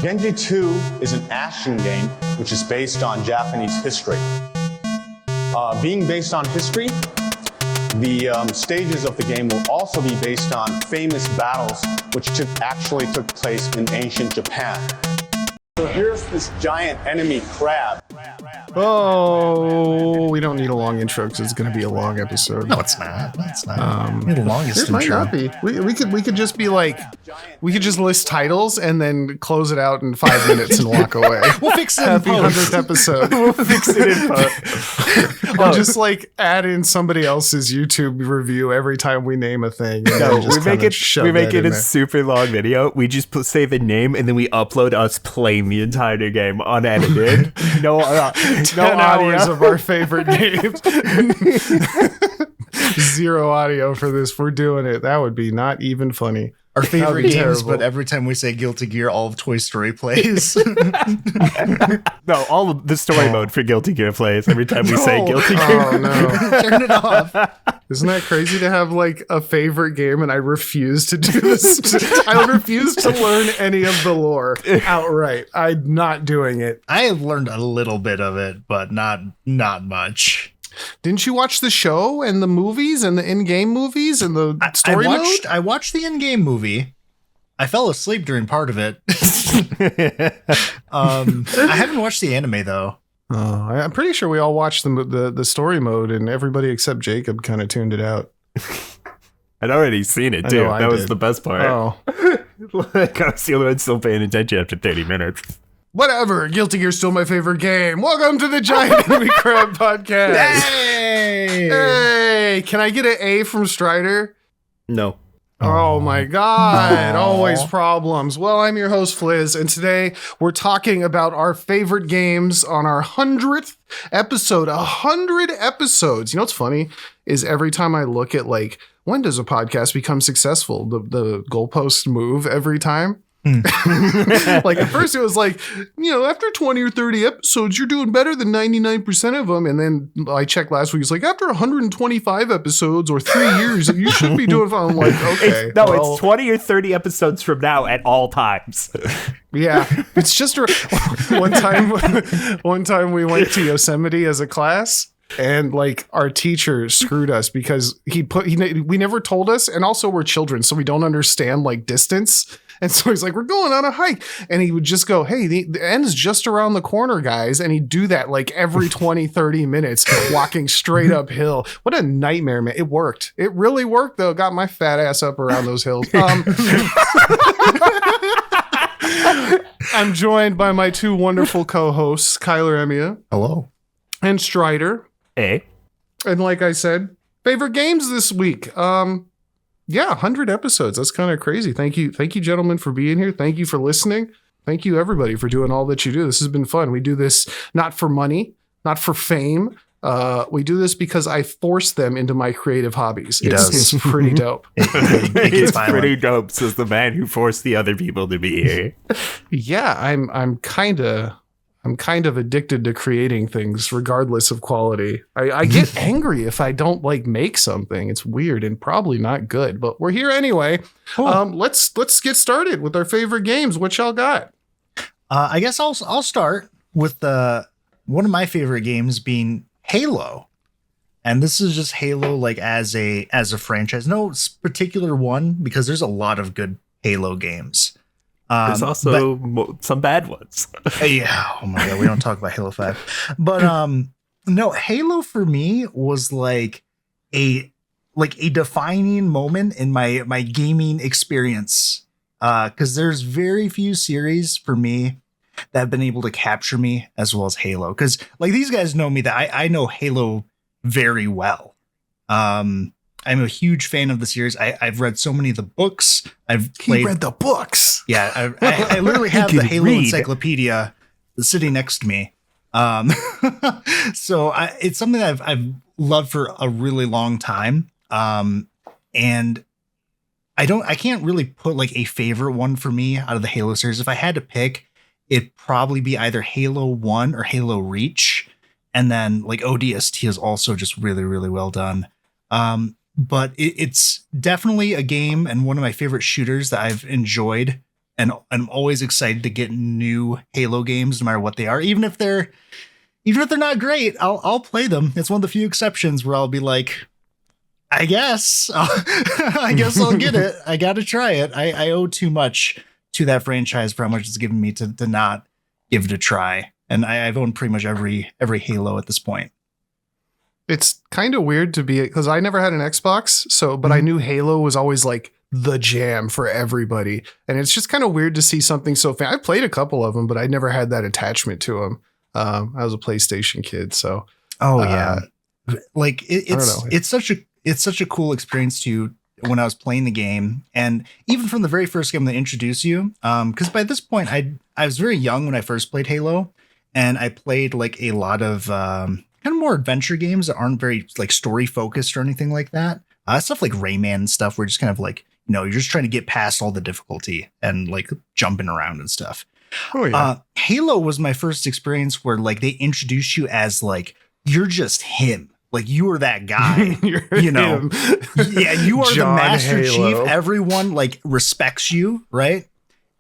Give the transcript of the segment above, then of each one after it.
Genji 2 is an action game which is based on Japanese history. Being based on history, the stages of the game will also be based on famous battles which actually took place in ancient Japan. So here's this giant enemy crab. Oh, we don't need a long intro because it's going to be a long episode. No, it's not. It's not. The longest it might intro. not be. We could just be like, we could just list titles and then close it out in 5 minutes and walk away. We'll fix it Happy in post. 100th episode. We'll fix it in post. I'll just like add in somebody else's YouTube review every time we name a thing. And No, then just we make kinda it shove that a in there. super long video. We just say the name and then we upload us playing the entire game unedited. No 10 hours of our favorite games. Zero audio for this. We're doing it. That would be not even funny. Our favorite That'd be games, terrible. but every time we say Guilty Gear, all of Toy Story plays. No, all of the story mode for Guilty Gear plays every time we say Guilty Gear. Oh no. Turn it off. Isn't that crazy to have like a favorite game and I refuse to do this? I refuse to learn any of the lore outright. I'm not doing it. I have learned a little bit of it, but not much. Didn't you watch the show and the movies and the in-game movies and the story mode? I watched the in-game movie. I fell asleep during part of it. I haven't watched the anime though. Oh, I'm pretty sure we all watched the story mode and everybody except Jacob kind of tuned it out. I'd already seen it I too. know I That was did. the best part. Oh, Like, I was the only one still paying attention after 30 minutes. whatever. Guilty Gear's still my favorite game. Welcome to the Giant Enemy Crab Podcast. Hey! Hey, can I get an A from Strider? No. Oh my God, always problems. Well, I'm your host, Fliz, and today we're talking about our favorite games on our 100th episode. 100 episodes. You know what's funny is every time I look at like, when does a podcast become successful? The goalposts move every time. Like at first it was like, after 20 or 30 episodes, you're doing better than 99% of them. And then I checked last week, it's like after 125 episodes or 3 years, you should be doing fine. I'm like, okay. It's 20 or 30 episodes from now at all times. Yeah. It's just one time we went to Yosemite as a class. And like our teacher screwed us because we never told us. And also we're children, so we don't understand like distance. And so he's like, we're going on a hike. And he would just go, hey, the end's just around the corner, guys. And he'd do that like every 20, 30 minutes, walking straight uphill. What a nightmare, man. It worked. It really worked, though. Got my fat ass up around those hills. I'm joined by my two wonderful co-hosts, KylarEmiya Hello. and Strider. Hey. And like I said, favorite games this week. 100 episodes. That's kind of crazy. Thank you, gentlemen, for being here. Thank you for listening. Thank you, everybody, for doing all that you do. This has been fun. We do this not for money, not for fame. We do this because I force them into my creative hobbies. It's pretty dope. It's pretty dope, says the man who forced the other people to be here. Yeah, I'm kind of addicted to creating things regardless of quality. I get angry if I don't like make something. It's weird and probably not good, but we're here anyway. Cool. Let's get started with our favorite games. What y'all got? I guess I'll start with one of my favorite games being Halo. And this is just Halo like as a franchise. No particular one because there's a lot of good Halo games. There's also some bad ones. Yeah. Oh my God. We don't talk about Halo 5. But no, Halo for me was like a defining moment in my gaming experience. Because there's very few series for me that have been able to capture me as well as Halo. Because like these guys know me that I know Halo very well. I'm a huge fan of the series. I've read so many of the books. He read the books. Yeah, I literally have the Halo encyclopedia sitting next to me. So it's something that I've loved for a really long time. And I can't really put like a favorite one for me out of the Halo series. If I had to pick, it'd probably be either Halo 1 or Halo Reach. And then like ODST is also just really, really well done. But it's definitely a game and one of my favorite shooters that I've enjoyed and I'm always excited to get new Halo games, no matter what they are, even if they're not great. I'll play them. It's one of the few exceptions where I'll be like, I guess I guess I'll get it. I got to try it. I owe too much to that franchise for how much it's given me to not give it a try. And I've owned pretty much every Halo at this point. It's kind of weird to be, because I never had an Xbox, but I knew Halo was always like the jam for everybody. And it's just kind of weird to see something so I played a couple of them, but I never had that attachment to them. I was a PlayStation kid, so. Oh yeah. Like it's such a cool experience when I was playing the game, and even from the very first game they introduce you, because by this point I was very young when I first played Halo, and I played like a lot of kind of more adventure games that aren't very like story focused or anything like that. Stuff like Rayman and stuff, where just kind of like, you're just trying to get past all the difficulty and like jumping around and stuff. Oh yeah. Halo was my first experience where like they introduce you as like, you're just him. Like you are that guy, Him. Yeah, you are John the Master Halo. Chief. Everyone like respects you, right?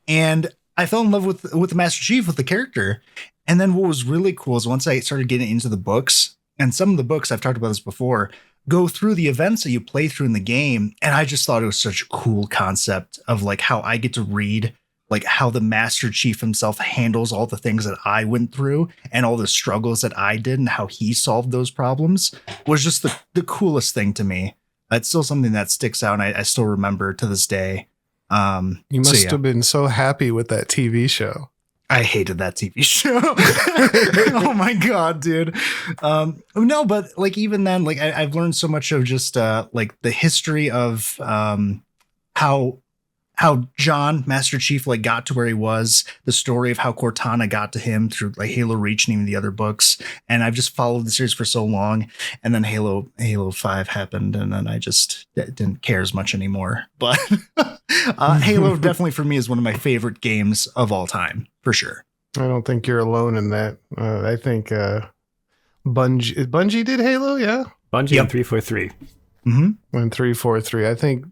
And I fell in love with the Master Chief, with the character. And then what was really cool is once I started getting into the books, and some of the books, I've talked about this before, go through the events that you play through in the game. And I just thought it was such a cool concept of like how I get to read like how the Master Chief himself handles all the things that I went through and all the struggles that I did and how he solved those problems was just the coolest thing to me. It's still something that sticks out, and I still remember to this day. You must have been so happy with that TV show. I hated that TV show. Oh my God, dude. No, but like even then, like I've learned so much of just like the history of how John, Master Chief, like got to where he was, the story of how Cortana got to him through like Halo Reach and even the other books. And I've just followed the series for so long. And then Halo 5 happened, and then I just didn't care as much anymore. But Halo definitely for me is one of my favorite games of all time, for sure. I don't think you're alone in that. I think Bungie did Halo, yeah? Bungie and 343. Mm-hmm. When 343, I think.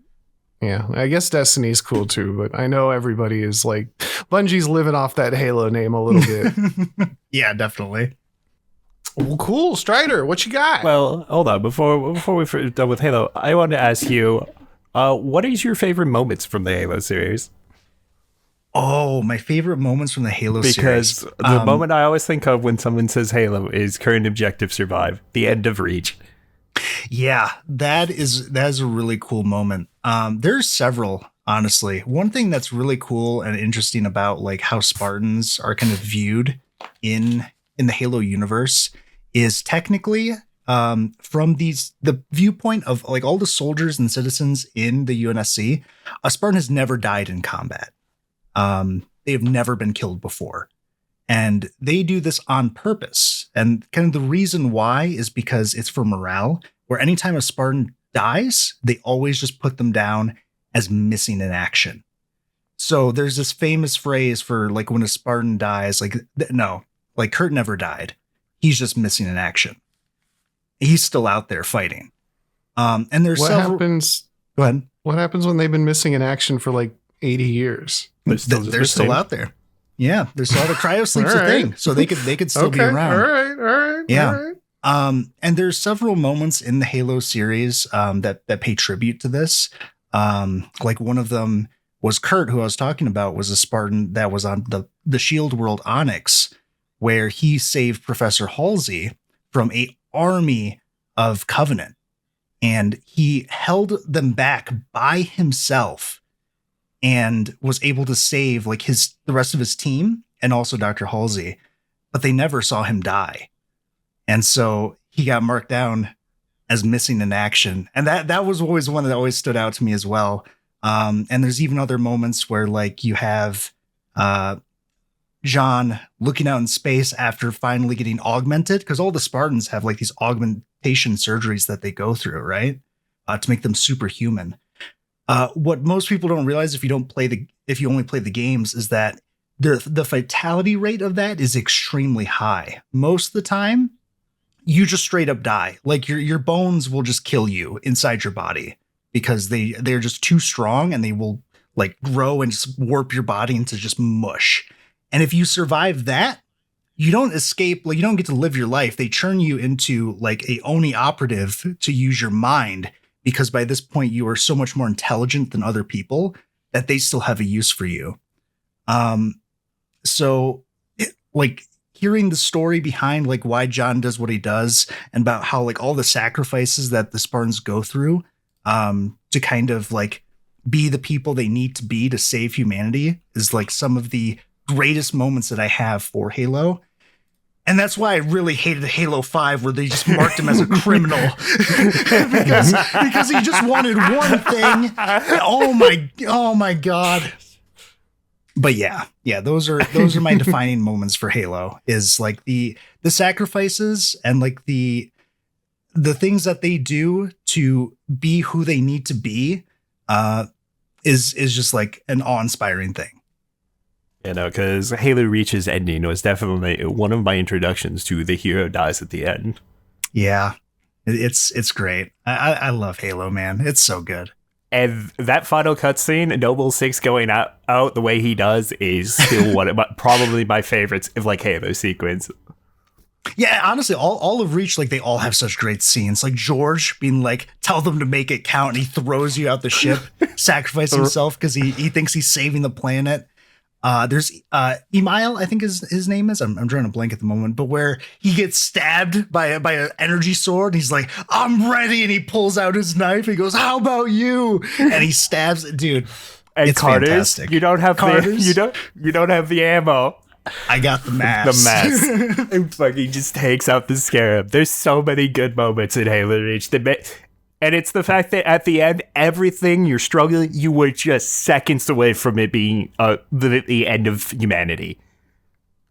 Yeah, I guess Destiny's cool too, but I know everybody is like, Bungie's living off that Halo name a little bit. Yeah, definitely. Well, cool. Strider, what you got? Well, hold on. Before we're done with Halo, I want to ask you, what is your favorite moments from the Halo series? Oh, my favorite moments from the Halo series. Because the moment I always think of when someone says Halo is current objective survive, the end of Reach. Yeah, that is a really cool moment. There's several, honestly. One thing that's really cool and interesting about like how Spartans are kind of viewed in the Halo universe is technically from the viewpoint of like all the soldiers and citizens in the UNSC, a Spartan has never died in combat. They have never been killed before. And they do this on purpose. And kind of the reason why is because it's for morale, where anytime a Spartan dies, they always just put them down as missing in action. So there's this famous phrase for like when a Spartan dies, like, no, like Kurt never died. He's just missing in action. He's still out there fighting. And there's what happens? Go ahead. What happens when they've been missing in action for like 80 years? They're still out there. Yeah, there's still the cryosleep's a thing, so they could still be around. All right. Yeah. All right. And there's several moments in the Halo series that pay tribute to this. Like one of them was Kurt, who I was talking about, was a Spartan that was on the Shield world Onyx, where he saved Professor Halsey from an army of Covenant, and he held them back by himself and was able to save like the rest of his team and also Dr. Halsey, but they never saw him die. And so he got marked down as missing in action. And that was always one that always stood out to me as well. And there's even other moments where like you have John looking out in space after finally getting augmented, because all the Spartans have like these augmentation surgeries that they go through, right? To make them superhuman. What most people don't realize if you only play the games is that the fatality rate of that is extremely high. Most of the time, you just straight up die. Like your bones will just kill you inside your body because they're just too strong, and they will like grow and just warp your body into just mush. And if you survive that, you don't escape, like you don't get to live your life. They turn you into like a Oni operative to use your mind, because by this point you are so much more intelligent than other people that they still have a use for you. Like hearing the story behind like why John does what he does and about how like all the sacrifices that the Spartans go through to kind of like be the people they need to be to save humanity is like some of the greatest moments that I have for Halo. And that's why I really hated Halo 5, where they just marked him as a criminal because he just wanted one thing. Oh my God. But yeah, those are my defining moments for Halo, is like the sacrifices and like the things that they do to be who they need to be is just like an awe-inspiring thing. You know, because Halo Reach's ending was definitely one of my introductions to the hero dies at the end. Yeah, it's great. I love Halo, man. It's so good. And that final cutscene, Noble Six going out the way he does, is still probably my favorites of like Halo sequence. Yeah, honestly, all of Reach, like they all have such great scenes. Like George being like, tell them to make it count, and he throws you out the ship, sacrifice himself because he thinks he's saving the planet. There's Emile, I think his name is. I'm drawing a blank at the moment, but where he gets stabbed by an energy sword, and he's like, "I'm ready," and he pulls out his knife. He goes, "How about you?" And he stabs, dude. And it's Carter's, fantastic. You don't have the ammo. I got the mask. The mask. And fucking just takes out the Scarab. There's so many good moments in Halo Reach. And it's the fact that at the end, everything you're struggling, you were just seconds away from it being the end of humanity.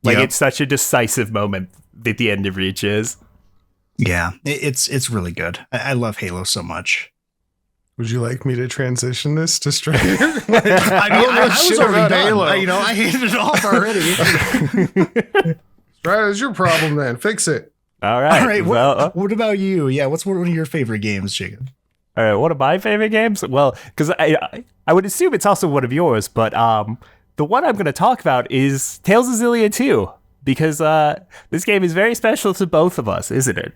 Like, It's such a decisive moment that the end of Reach is. Yeah, it's really good. I love Halo so much. Would you like me to transition this to Strider? I was already done. Halo. I hated it off already. Strider's your problem then. Fix it. All right. Well, what about you? Yeah, what's one of your favorite games, Jacob? All right, one of my favorite games? Well, because I would assume it's also one of yours, but the one I'm going to talk about is Tales of Xillia 2, because this game is very special to both of us, isn't it?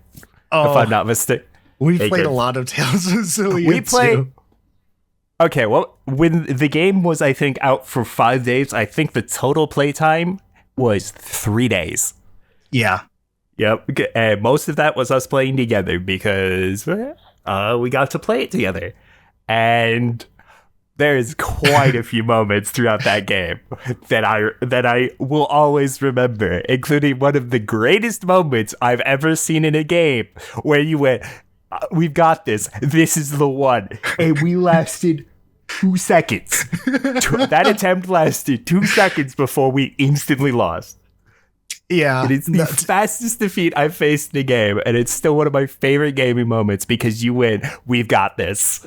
Oh, if I'm not mistaken. We've played a lot of Tales of Xillia 2. Okay, well, when the game was, I think, out for 5 days, I think the total playtime was 3 days. Yeah. Yep, and most of that was us playing together because we got to play it together. And there's quite a few moments throughout that game that I will always remember, including one of the greatest moments I've ever seen in a game, where you went, "We've got this. This is the one." And we lasted 2 seconds. That attempt lasted 2 seconds before we instantly lost. Yeah, it is the fastest defeat I've faced in a game, and it's still one of my favorite gaming moments because you win. We've got this.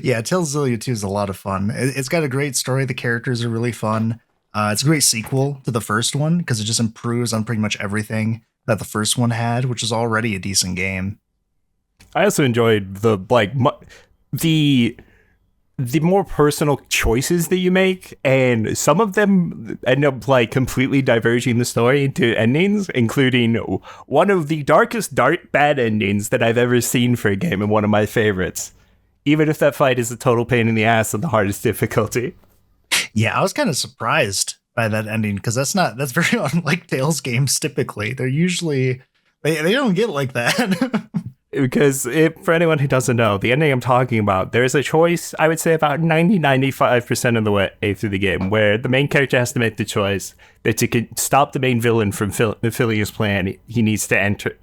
Yeah, Tales of Xillia 2 is a lot of fun. It's got a great story. The characters are really fun. It's a great sequel to the first one because it just improves on pretty much everything that the first one had, which is already a decent game. I also enjoyed the more personal choices that you make, and some of them end up like completely diverging the story into endings, including one of the darkest bad endings that I've ever seen for a game, and one of my favorites, even if that fight is a total pain in the ass on the hardest difficulty. Yeah, I was kind of surprised by that ending because that's very unlike Tales games. Typically, they're usually they don't get like that. Because for anyone who doesn't know, the ending I'm talking about, there's a choice, I would say about 95% of the way through the game, where the main character has to make the choice that to stop the main villain from fulfilling his plan, he needs to enter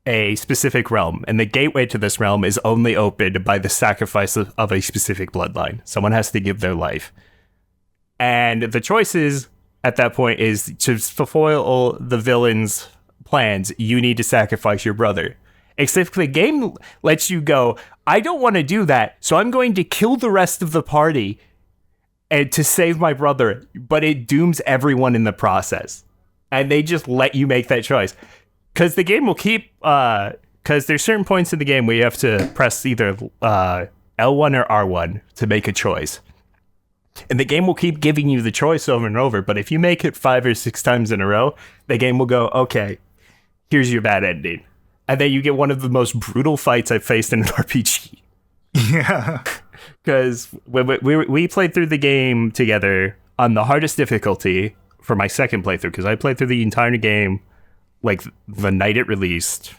a specific realm. And the gateway to this realm is only opened by the sacrifice of a specific bloodline. Someone has to give their life. And the choices at that point is to fulfill the villain's plans, you need to sacrifice your brother. Except the game lets you go, I don't want to do that, so I'm going to kill the rest of the party and to save my brother, but it dooms everyone in the process. And they just let you make that choice. Because the game will keep, because there's certain points in the game where you have to press either L1 or R1 to make a choice. And the game will keep giving you the choice over and over. But if you make it 5 or 6 times in a row, the game will go, okay, here's your bad ending. And then you get one of the most brutal fights I've faced in an RPG. Yeah. Because we played through the game together on the hardest difficulty for my second playthrough. Because I played through the entire game like the night it released.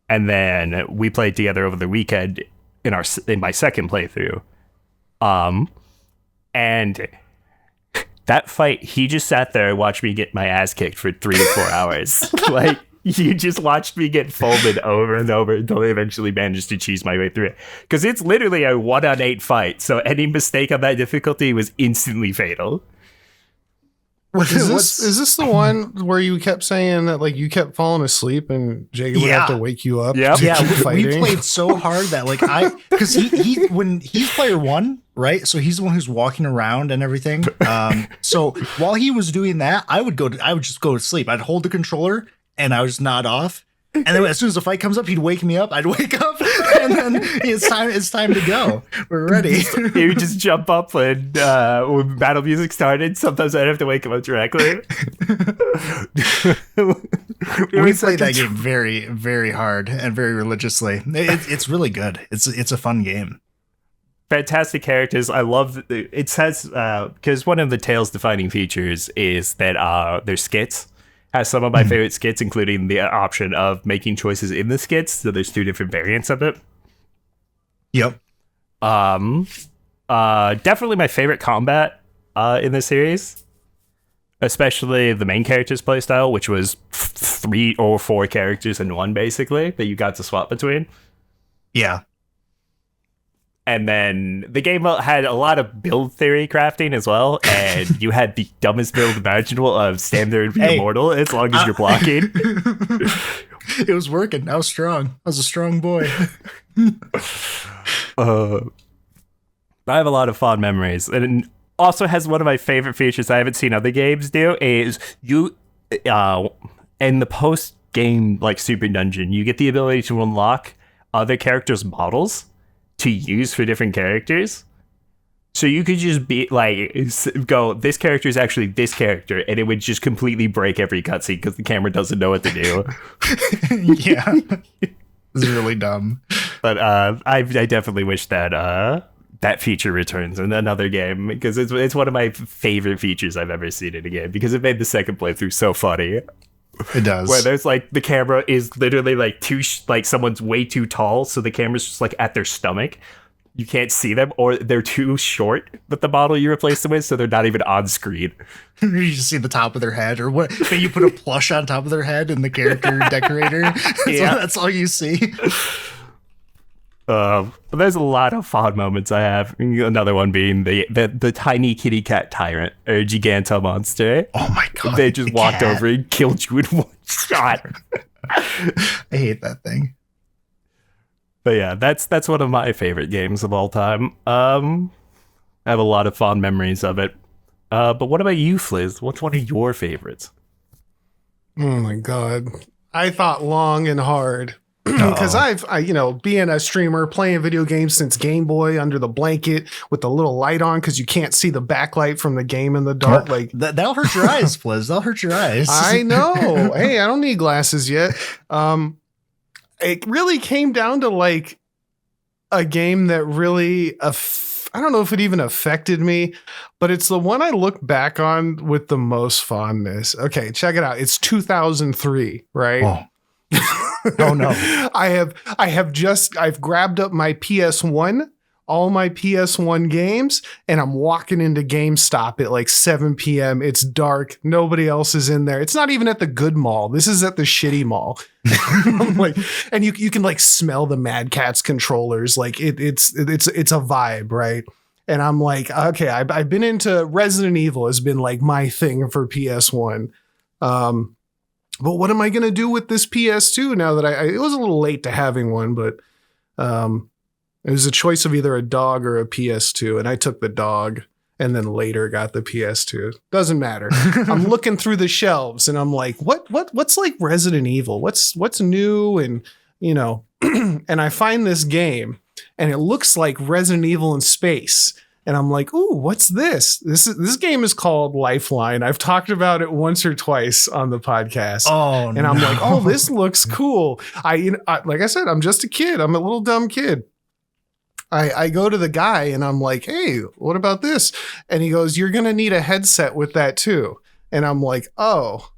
And then we played together over the weekend in my second playthrough. And that fight, he just sat there and watched me get my ass kicked for 3 to 4 hours. Like, you just watched me get folded over and over until I eventually managed to cheese my way through it. Because it's literally a 1-on-8 fight, so any mistake on that difficulty was instantly fatal. Is this the one where you kept saying that like you kept falling asleep and Jacob would have to wake you up? Yep. Yeah, we played so hard that like because he when he's player 1, right? So he's the one who's walking around and everything. So while he was doing that, I would just go to sleep. I'd hold the controller and I would just nod off. And then as soon as the fight comes up, he'd wake me up. I'd wake up, and then it's time to go. We're ready. You just jump up when battle music started. Sometimes I'd have to wake him up directly. We played that game very, very hard and very religiously. It's really good. It's a fun game. Fantastic characters. I love it. Says because one of the Tales defining features is that their skits has some of my favorite skits, including the option of making choices in the skits. So there's 2 different variants of it. Yep. Definitely my favorite combat in the series, especially the main character's playstyle, which was 3 or 4 characters in one, basically, that you got to swap between. Yeah. And then the game had a lot of build theory crafting as well, and you had the dumbest build imaginable of stand there and be immortal as long as you're blocking. It was working. I was strong. I was a strong boy. I have a lot of fond memories, and it also has one of my favorite features I haven't seen other games do is you in the post game like super dungeon, you get the ability to unlock other characters' models to use for different characters. So you could just be like, go, this character is actually this character, and it would just completely break every cutscene because the camera doesn't know what to do. Yeah. It's really dumb. But I definitely wish that that feature returns in another game, because it's one of my favorite features I've ever seen in a game, because it made the second playthrough so funny. It does. Where there's like the camera is literally like like someone's way too tall, so the camera's just like at their stomach. You can't see them, or they're too short with the model you replace them with, so they're not even on screen. You just see the top of their head, or what? But you put a plush on top of their head and the character decorator. That's all you see. But there's a lot of fond moments I have. Another one being the tiny kitty cat tyrant, or Giganto monster. Oh my god! They just walked over and killed you in one shot. I hate that thing. But yeah, that's one of my favorite games of all time. I have a lot of fond memories of it. But what about you, Fliz? What's one of your favorites? Oh my god! I thought long and hard. Because I, being a streamer, playing video games since Game Boy under the blanket with the little light on because you can't see the backlight from the game in the dark. Like that'll hurt your eyes, Fliz. That'll hurt your eyes. I know. Hey, I don't need glasses yet. It really came down to like a game that really, I don't know if it even affected me, but it's the one I look back on with the most fondness. Okay, check it out. It's 2003, right? Oh. Oh no. I've grabbed up my PS1, all my PS1 games, and I'm walking into GameStop at like 7 p.m. It's dark. Nobody else is in there. It's not even at the good mall. This is at the shitty mall. Like, and you can like smell the Mad Catz controllers. Like it's a vibe, right? And I'm like, okay, I've been into Resident Evil has been like my thing for PS1. But what am I going to do with this PS2 now that it was a little late to having one, but it was a choice of either a dog or a PS2, and I took the dog and then later got the PS2. Doesn't matter. I'm looking through the shelves and I'm like, what's like Resident Evil? What's new? And, and I find this game and it looks like Resident Evil in space. And I'm like, ooh, what's this? This game is called Lifeline. I've talked about it once or twice on the podcast. Oh, and I'm like, oh, this looks cool. Like I said, I'm just a kid. I'm a little dumb kid. I go to the guy and I'm like, hey, what about this? And he goes, you're going to need a headset with that too. And I'm like, oh,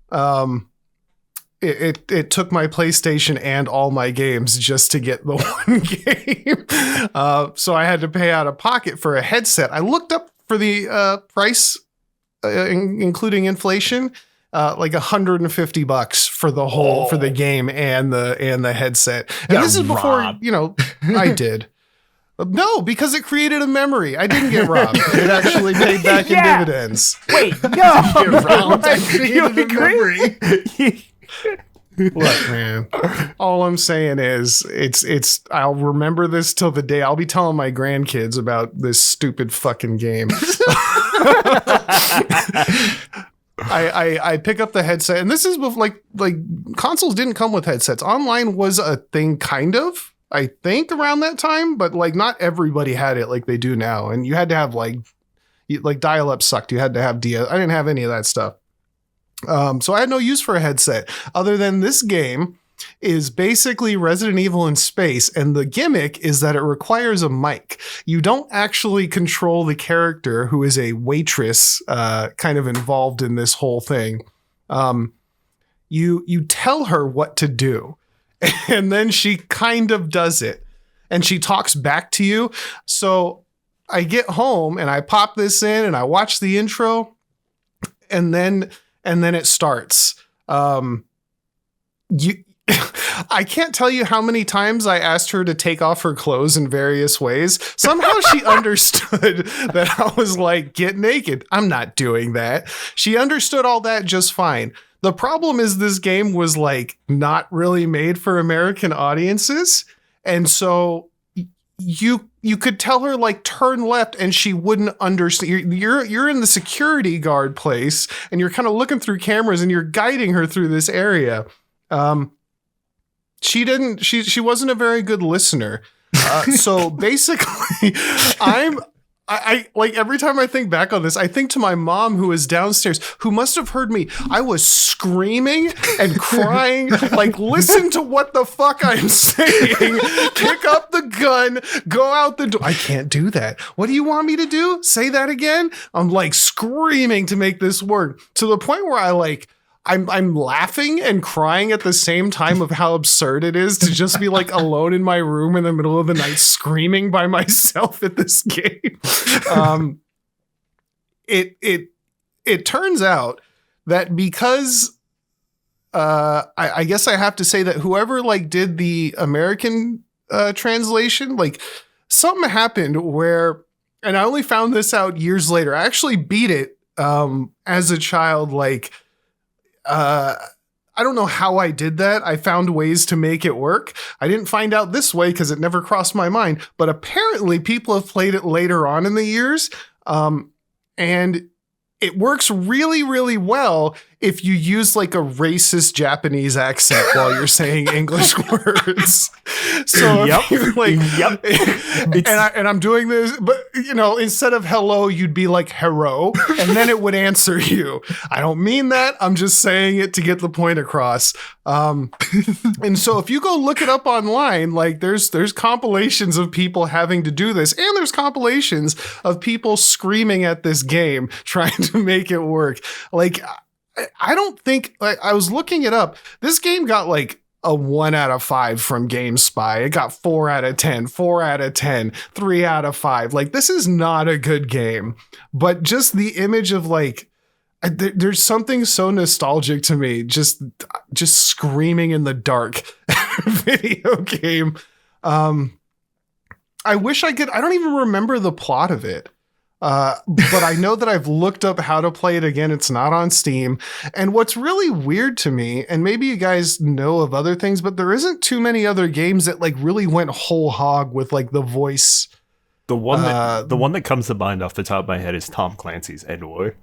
it took my PlayStation and all my games just to get the one game. So I had to pay out of pocket for a headset. I looked up for the price, including inflation, like $150 for the whole for the game and the headset. And this is before I did. No, because it created a memory. I didn't get robbed. It actually paid back in dividends. Wait, no. You agree? Look, man. All I'm saying is it's I'll remember this till the day I'll be telling my grandkids about this stupid fucking game. I pick up the headset, and this is with like consoles didn't come with headsets. Online was a thing, kind of, I think, around that time, but like not everybody had it like they do now. And you had to have like dial-up sucked. You had to have DS. I didn't have any of that stuff. So I had no use for a headset other than this game is basically Resident Evil in space. And the gimmick is that it requires a mic. You don't actually control the character who is a waitress, kind of involved in this whole thing. You tell her what to do and then she kind of does it and she talks back to you. So I get home and I pop this in and I watch the intro and then it starts. I can't tell you how many times I asked her to take off her clothes in various ways. Somehow she understood that I was like, get naked. I'm not doing that. She understood all that just fine. The problem is this game was like not really made for American audiences. And so you could tell her like turn left and she wouldn't understand. You're in the security guard place and you're kind of looking through cameras and you're guiding her through this area. She wasn't a very good listener. So basically I like every time I think back on this, I think to my mom who is downstairs, who must have heard me. I was screaming and crying, like, listen to what the fuck I'm saying. Pick up the gun, go out the door. I can't do that. What do you want me to do? Say that again? I'm like screaming to make this work to the point where I'm laughing and crying at the same time of how absurd it is to just be like alone in my room in the middle of the night screaming by myself at this game. It turns out that because I guess I have to say that whoever like did the American translation, like something happened where, and I only found this out years later. I actually beat it as a child, like. I don't know how I did that. I found ways to make it work. I didn't find out this way because it never crossed my mind. But apparently people have played it later on in the years. And it works really, really well if you use like a racist Japanese accent while you're saying English words. So and I'm doing this, but instead of hello, you'd be like hero, and then it would answer you. I don't mean that. I'm just saying it to get the point across. And so if you go look it up online, like there's compilations of people having to do this, and there's compilations of people screaming at this game trying to make it work. Like, I don't think, like, I was looking it up. This game got like a 1 out of 5 from GameSpy. It got 4 out of 10, 4 out of 10, 3 out of 5. Like, this is not a good game, but just the image of like, there's something so nostalgic to me. Just screaming in the dark video game. I wish I could, I don't even remember the plot of it. But I know that I've looked up how to play it again. It's not on Steam. And what's really weird to me, and maybe you guys know of other things, but there isn't too many other games that like really went whole hog with like the voice. The one that comes to mind off the top of my head is Tom Clancy's End War.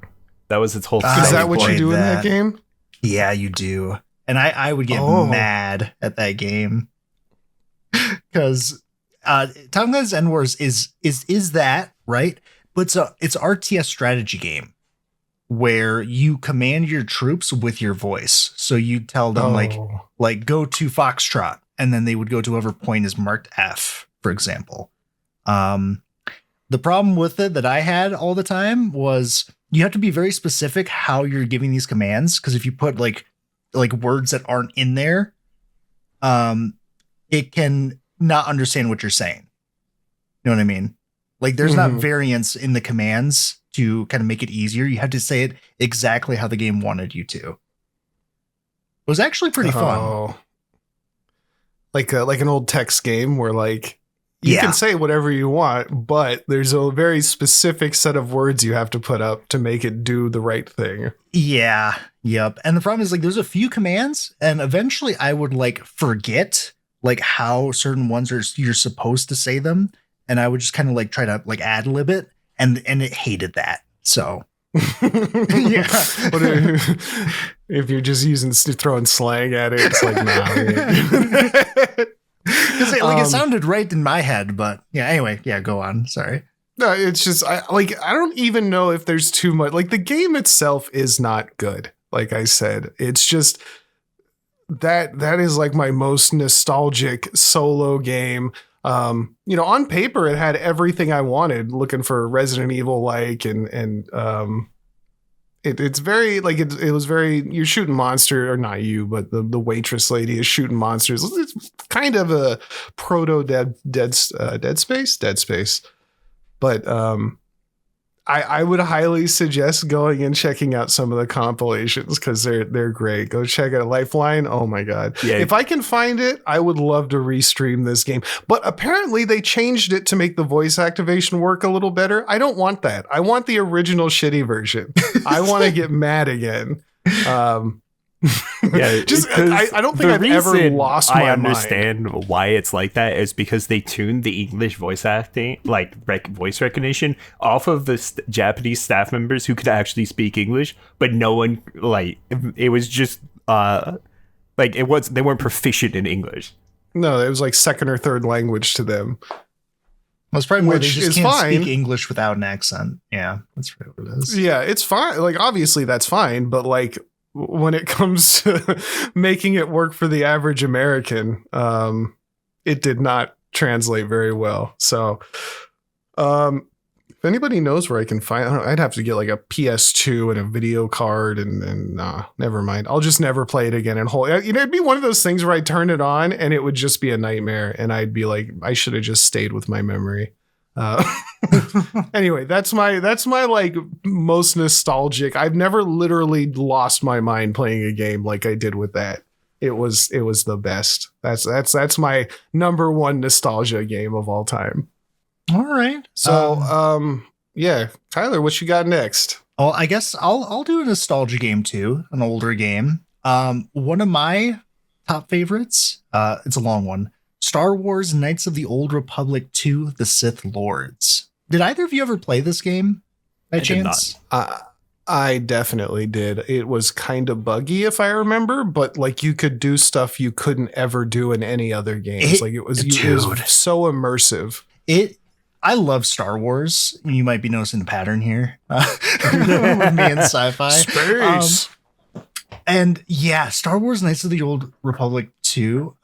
That was its whole thing. Is that what you do in that game? Yeah, you do. And I would get mad at that game because Time Clan's End Wars is that, right? But it's an RTS strategy game where you command your troops with your voice. So you tell them like go to Foxtrot, and then they would go to whatever point is marked F, for example. The problem with it that I had all the time was you have to be very specific how you're giving these commands, because if you put like words that aren't in there, it can not understand what you're saying. You know what I mean? Like there's not variance in the commands to kind of make it easier. You have to say it exactly how the game wanted you to. It was actually pretty fun. Like an old text game where like you can say whatever you want, but there's a very specific set of words you have to put up to make it do the right thing. Yeah. Yep. And the problem is like there's a few commands, and eventually I would like forget like how certain ones you're supposed to say them, and I would just kind of like try to like ad-lib it, and it hated that. So yeah. What if you're just throwing slang at it, it's like nah. Because it sounded right in my head, but yeah. Anyway, yeah. Go on. Sorry. No, it's just I don't even know if there's too much. Like the game itself is not good. Like I said, it's just that is like my most nostalgic solo game. On paper it had everything I wanted. Looking for Resident Evil like and it's very like it was very, you're shooting monster, or not you, but the waitress lady is shooting monsters. It's kind of a proto Dead Space. But I would highly suggest going and checking out some of the compilations because they're great. Go check out Lifeline. Oh my God. Yeah. If I can find it, I would love to restream this game. But apparently they changed it to make the voice activation work a little better. I don't want that. I want the original shitty version. I want to get mad again. Yeah, I don't think I've ever lost my mind. I understand why it's like that is because they tuned the English voice acting, like voice recognition, off of the Japanese staff members who could actually speak English, but no one it was just they weren't proficient in English. No, it was like second or third language to them. Well, it's probably more they just can't speak English without an accent. Yeah, that's what it is. Yeah, it's fine. Like obviously that's fine, but like when it comes to making it work for the average American, it did not translate very well. So if anybody knows where I can find, I'd have to get like a PS2 and a video card and never mind. I'll just never play it again. And it'd be one of those things where I turn it on and it would just be a nightmare. And I'd be like, I should have just stayed with my memory. Anyway, that's my like most nostalgic. I've never literally lost my mind playing a game like I did with that. It was the best. That's my number one nostalgia game of all time. All right. So yeah, Tyler, what you got next? Oh, I guess I'll do a nostalgia game too, an older game. One of my top favorites, it's a long one. Star Wars Knights of the Old Republic 2, The Sith Lords. Did either of you ever play this game by chance? I definitely did. It was kind of buggy if I remember, but like you could do stuff you couldn't ever do in any other games. It was so immersive. I love Star Wars. You might be noticing the pattern here with me and sci-fi. Space. And yeah, Star Wars Knights of the Old Republic 2.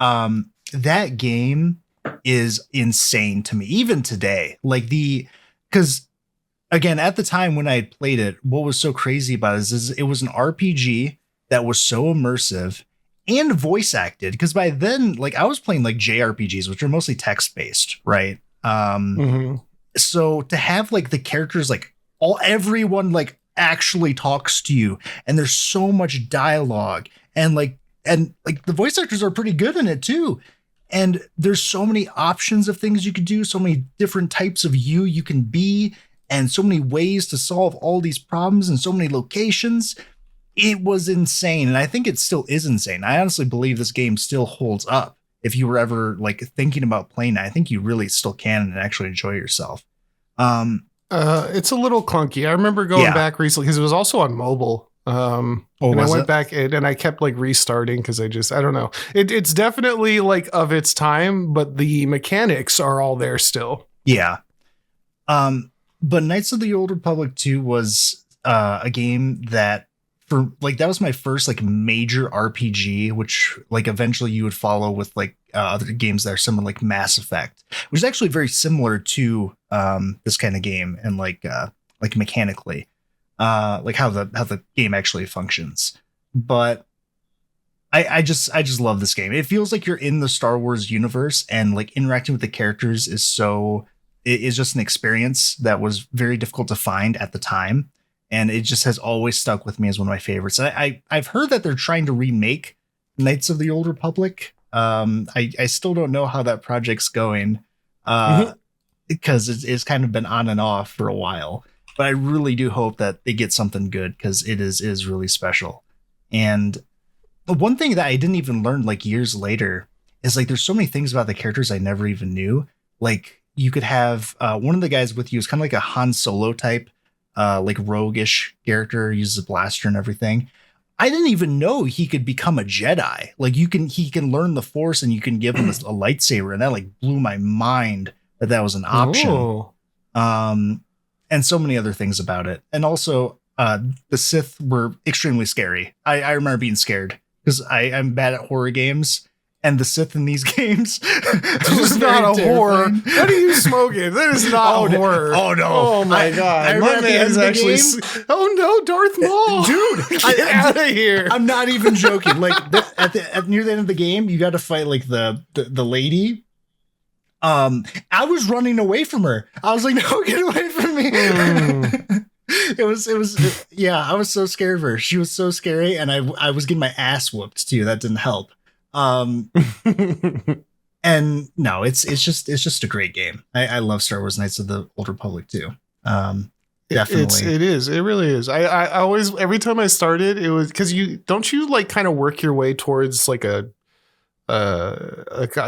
That game is insane to me, even today. Because again, at the time when I had played it, what was so crazy about it is it was an RPG that was so immersive and voice acted. Because by then, like I was playing like JRPGs, which are mostly text based, right? So to have like the characters, like everyone like actually talks to you, and there's so much dialogue, and the voice actors are pretty good in it too. And there's so many options of things you could do, so many different types of you can be, and so many ways to solve all these problems and so many locations. It was insane. And I think it still is insane. I honestly believe this game still holds up. If you were ever like thinking about playing it, I think you really still can and actually enjoy yourself. It's a little clunky. I remember going back recently because it was also on mobile. And I went back and I kept like restarting because I don't know. It's definitely like of its time, but the mechanics are all there still. Yeah. But Knights of the Old Republic 2 was a game that that was my first like major RPG, which like eventually you would follow with like other games that are similar, like Mass Effect, which is actually very similar to this kind of game and like mechanically. Like how the game actually functions. But I just love this game. It feels like you're in the Star Wars universe, and like interacting with the characters is just an experience that was very difficult to find at the time. And it just has always stuck with me as one of my favorites. I've heard that they're trying to remake Knights of the Old Republic. I still don't know how that project's going because it's kind of been on and off for a while. But I really do hope that they get something good because it is really special. And one thing that I didn't even learn like years later is like there's so many things about the characters I never even knew. Like you could have one of the guys with you is kind of like a Han Solo type, like roguish character, uses a blaster and everything. I didn't even know he could become a Jedi. Like he can learn the Force and you can give him a lightsaber, and that like blew my mind that was an option. Oh. And so many other things about it. And also, the Sith were extremely scary. I remember being scared because I'm bad at horror games. And the Sith in these games this is not a horror. What are you smoking? That is not a horror. Oh no! Oh my god! My man's actually. Oh no, Darth Maul, dude! Get out of here! I'm not even joking. Like at near the end of the game, you got to fight like the lady. I was running away from her. I was like, no, get away from me. It was yeah, I was so scared of her. She was so scary, and I was getting my ass whooped too. That didn't help. And no, it's just a great game. I love Star Wars Knights of the Old Republic too. Definitely. It really is. I always, every time I started, it was because you like kind of work your way towards like a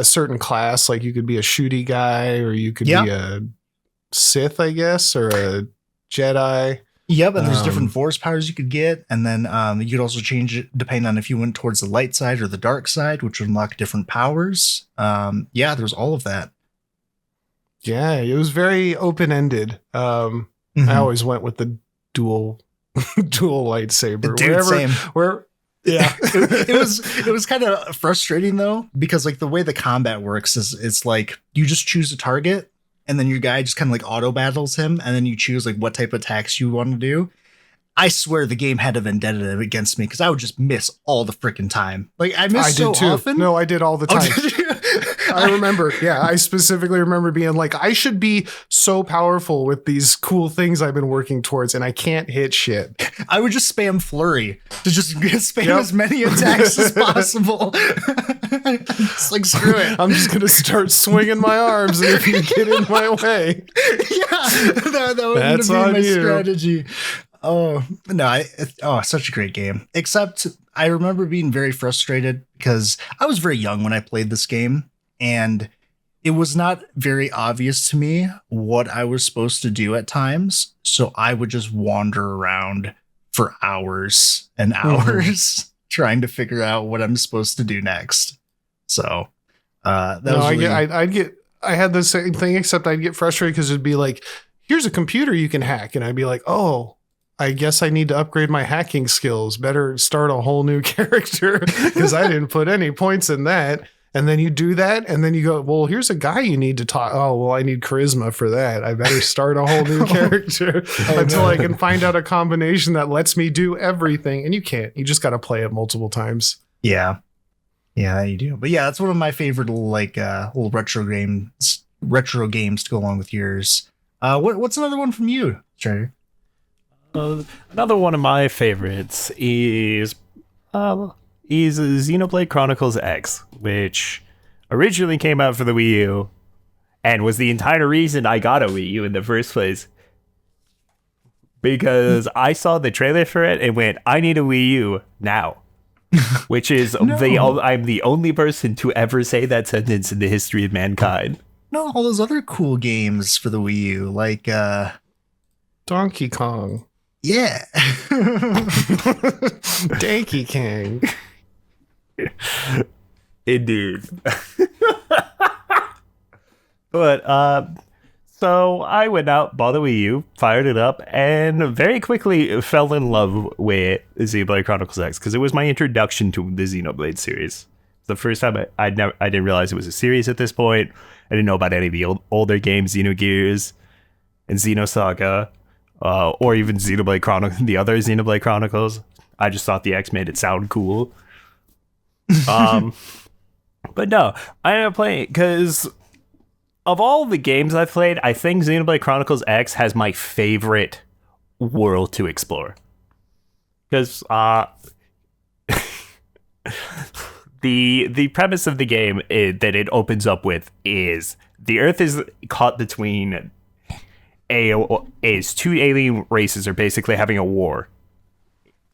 certain class. Like you could be a shooty guy, or you could be a Sith, I guess, or a Jedi. Yep, and there's different force powers you could get, and then you could also change it depending on if you went towards the light side or the dark side, which would unlock different powers. There's all of that. Yeah, it was very open-ended. I always went with the dual lightsaber. It was kind of frustrating though, because like the way the combat works is it's like you just choose a target, and then your guy just kind of like auto battles him, and then you choose like what type of attacks you want to do. I swear the game had a vendetta against me because I would just miss all the freaking time. Like I did too. Often. No, I did all the time. I remember. Yeah, I specifically remember being like, I should be so powerful with these cool things I've been working towards, and I can't hit shit. I would just spam flurry to just spam as many attacks as possible. It's like, screw it. I'm just gonna start swinging my arms, and if you get in my way, that would be my strategy. Oh no! Such a great game. Except I remember being very frustrated because I was very young when I played this game, and it was not very obvious to me what I was supposed to do at times. So I would just wander around for hours and hours trying to figure out what I'm supposed to do next. So I had the same thing, except I'd get frustrated because it'd be like, here's a computer you can hack, and I'd be like, oh, I guess I need to upgrade my hacking skills. Better start a whole new character because I didn't put any points in that. And then you do that, and then you go, well, here's a guy you need to talk. Oh, well, I need charisma for that. I better start a whole new character until I can find out a combination that lets me do everything. And you can't. You just got to play it multiple times. Yeah. Yeah, you do. But yeah, that's one of my favorite little retro games to go along with yours. What's another one from you, Strider? Another one of my favorites is Xenoblade Chronicles X, which originally came out for the Wii U and was the entire reason I got a Wii U in the first place. Because I saw the trailer for it and went, I need a Wii U now. Which is I'm the only person to ever say that sentence in the history of mankind. No, all those other cool games for the Wii U, like Donkey Kong. Yeah. Danky King. Indeed. But so I went out, bought a Wii U, fired it up, and very quickly fell in love with Xenoblade Chronicles X because it was my introduction to the Xenoblade series. The first time I didn't realize it was a series at this point. I didn't know about any of the older games, Xenogears and Xenosaga, or even Xenoblade Chronicles, the other Xenoblade Chronicles. I just thought the X made it sound cool. But no, I ended up playing because of all the games I've played, I think Xenoblade Chronicles X has my favorite world to explore. Because the premise of the game that it opens up with is the Earth is caught between two alien races are basically having a war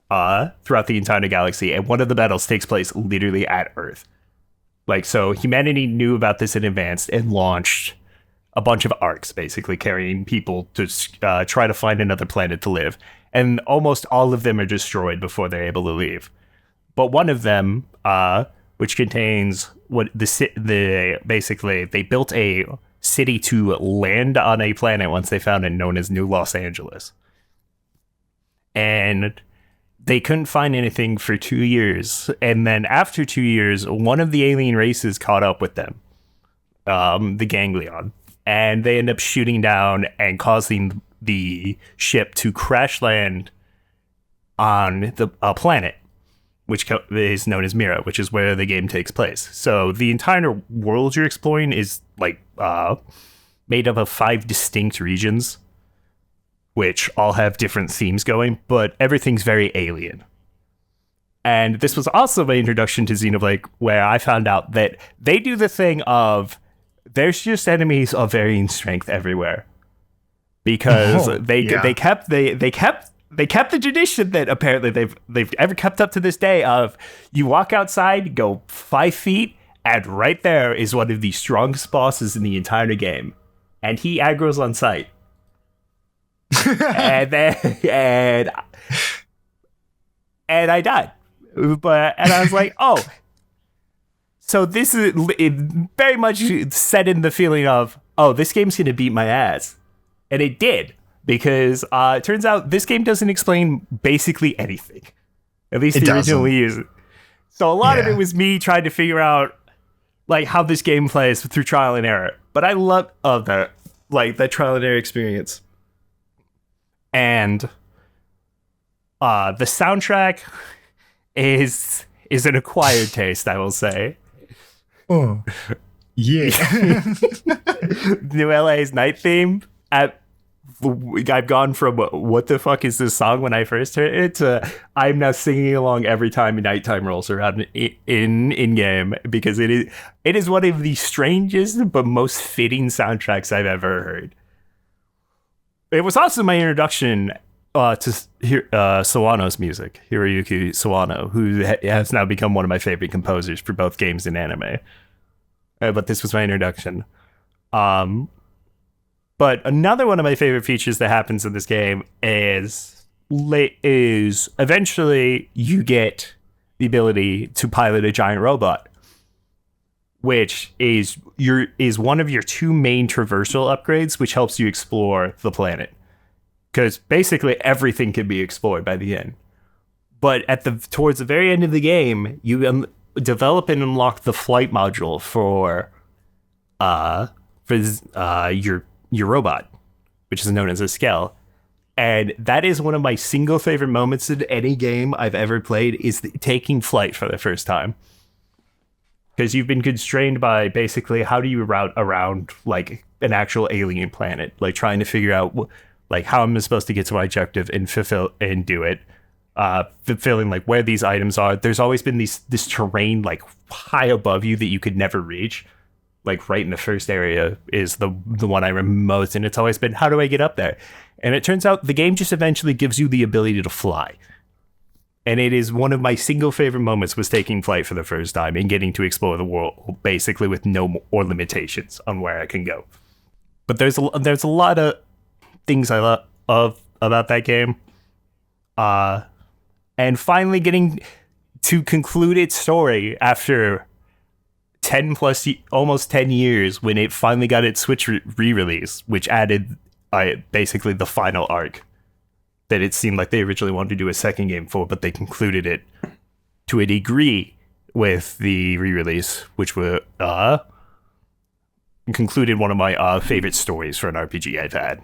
throughout the entire galaxy, and one of the battles takes place literally at Earth. Like, so humanity knew about this in advance and launched a bunch of arcs, basically carrying people to try to find another planet to live. And almost all of them are destroyed before they're able to leave. But one of them, which contains what basically they built a city to land on a planet once they found it, known as New Los Angeles. And they couldn't find anything for 2 years. And then after 2 years, one of the alien races caught up with them, the Ganglion. And they end up shooting down and causing the ship to crash land on a planet, which is known as Mira, which is where the game takes place. So the entire world you're exploring is like made up of 5 distinct regions, which all have different themes going, but everything's very alien. And this was also my introduction to Xenoblade, where I found out that they do the thing of there's just enemies of varying strength everywhere, because they kept the tradition that apparently they've ever kept up to this day of you walk outside, go 5 feet, and right there is one of the strongest bosses in the entire game, and he aggro's on sight. and I died, and I was like, oh. So this is it very much set in the feeling of, oh, this game's gonna beat my ass, and it did, because it turns out this game doesn't explain basically anything, at least the original Wii U. So a lot of it was me trying to figure out like how this game plays through trial and error. But I love that trial and error experience, and the soundtrack is an acquired taste, I will say. Oh, yeah. New LA's night theme. I've gone from what the fuck is this song when I first heard it to I'm now singing along every time nighttime rolls around in game, because it is one of the strangest but most fitting soundtracks I've ever heard. It was also my introduction to Sawano's music, Hiroyuki Sawano, who has now become one of my favorite composers for both games and anime. But this was my introduction. But another one of my favorite features that happens in this game is eventually you get the ability to pilot a giant robot, which is one of your 2 main traversal upgrades, which helps you explore the planet. Because basically everything can be explored by the end. But towards the very end of the game, you develop and unlock the flight module for your robot, which is known as a Skell. And that is one of my single favorite moments in any game I've ever played, is taking flight for the first time. Because you've been constrained by basically how do you route around like an actual alien planet, like trying to figure out like how I'm supposed to get to my objective and fulfill and do it. Fulfilling like where these items are. There's always been this terrain like high above you that you could never reach. Like right in the first area is the one I remember most, and it's always been, how do I get up there? And it turns out the game just eventually gives you the ability to fly. And it is one of my single favorite moments, was taking flight for the first time and getting to explore the world basically with no more limitations on where I can go. But there's a lot of things I love about that game. and finally getting to conclude its story after 10 plus, almost 10 years when it finally got its Switch re-release, which added basically the final arc that it seemed like they originally wanted to do a second game for, but they concluded it to a degree with the re-release, which were concluded one of my favorite stories for an RPG I've had.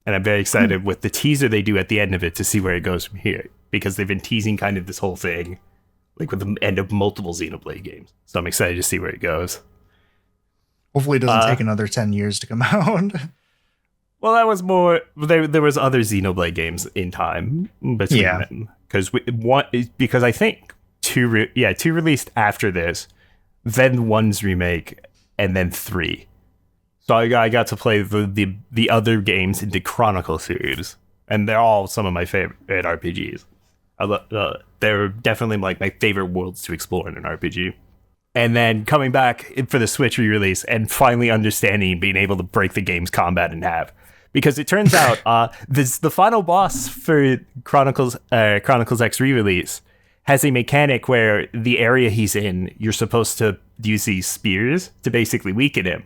And I'm very excited with the teaser they do at the end of it to see where it goes from here, because they've been teasing kind of this whole thing, like with the end of multiple Xenoblade games. So I'm excited to see where it goes. Hopefully it doesn't take another 10 years to come out. Well, that was more, there was other Xenoblade games in time between them. Because I think two released after this, then one's remake, and then 3. So I got to play the other games in the Chronicle series, and they're all some of my favorite RPGs. They're definitely like my favorite worlds to explore in an RPG. And then coming back for the Switch re-release and finally understanding, being able to break the game's combat in half. Because it turns out the final boss for Chronicles X re-release has a mechanic where the area he's in, you're supposed to use these spears to basically weaken him.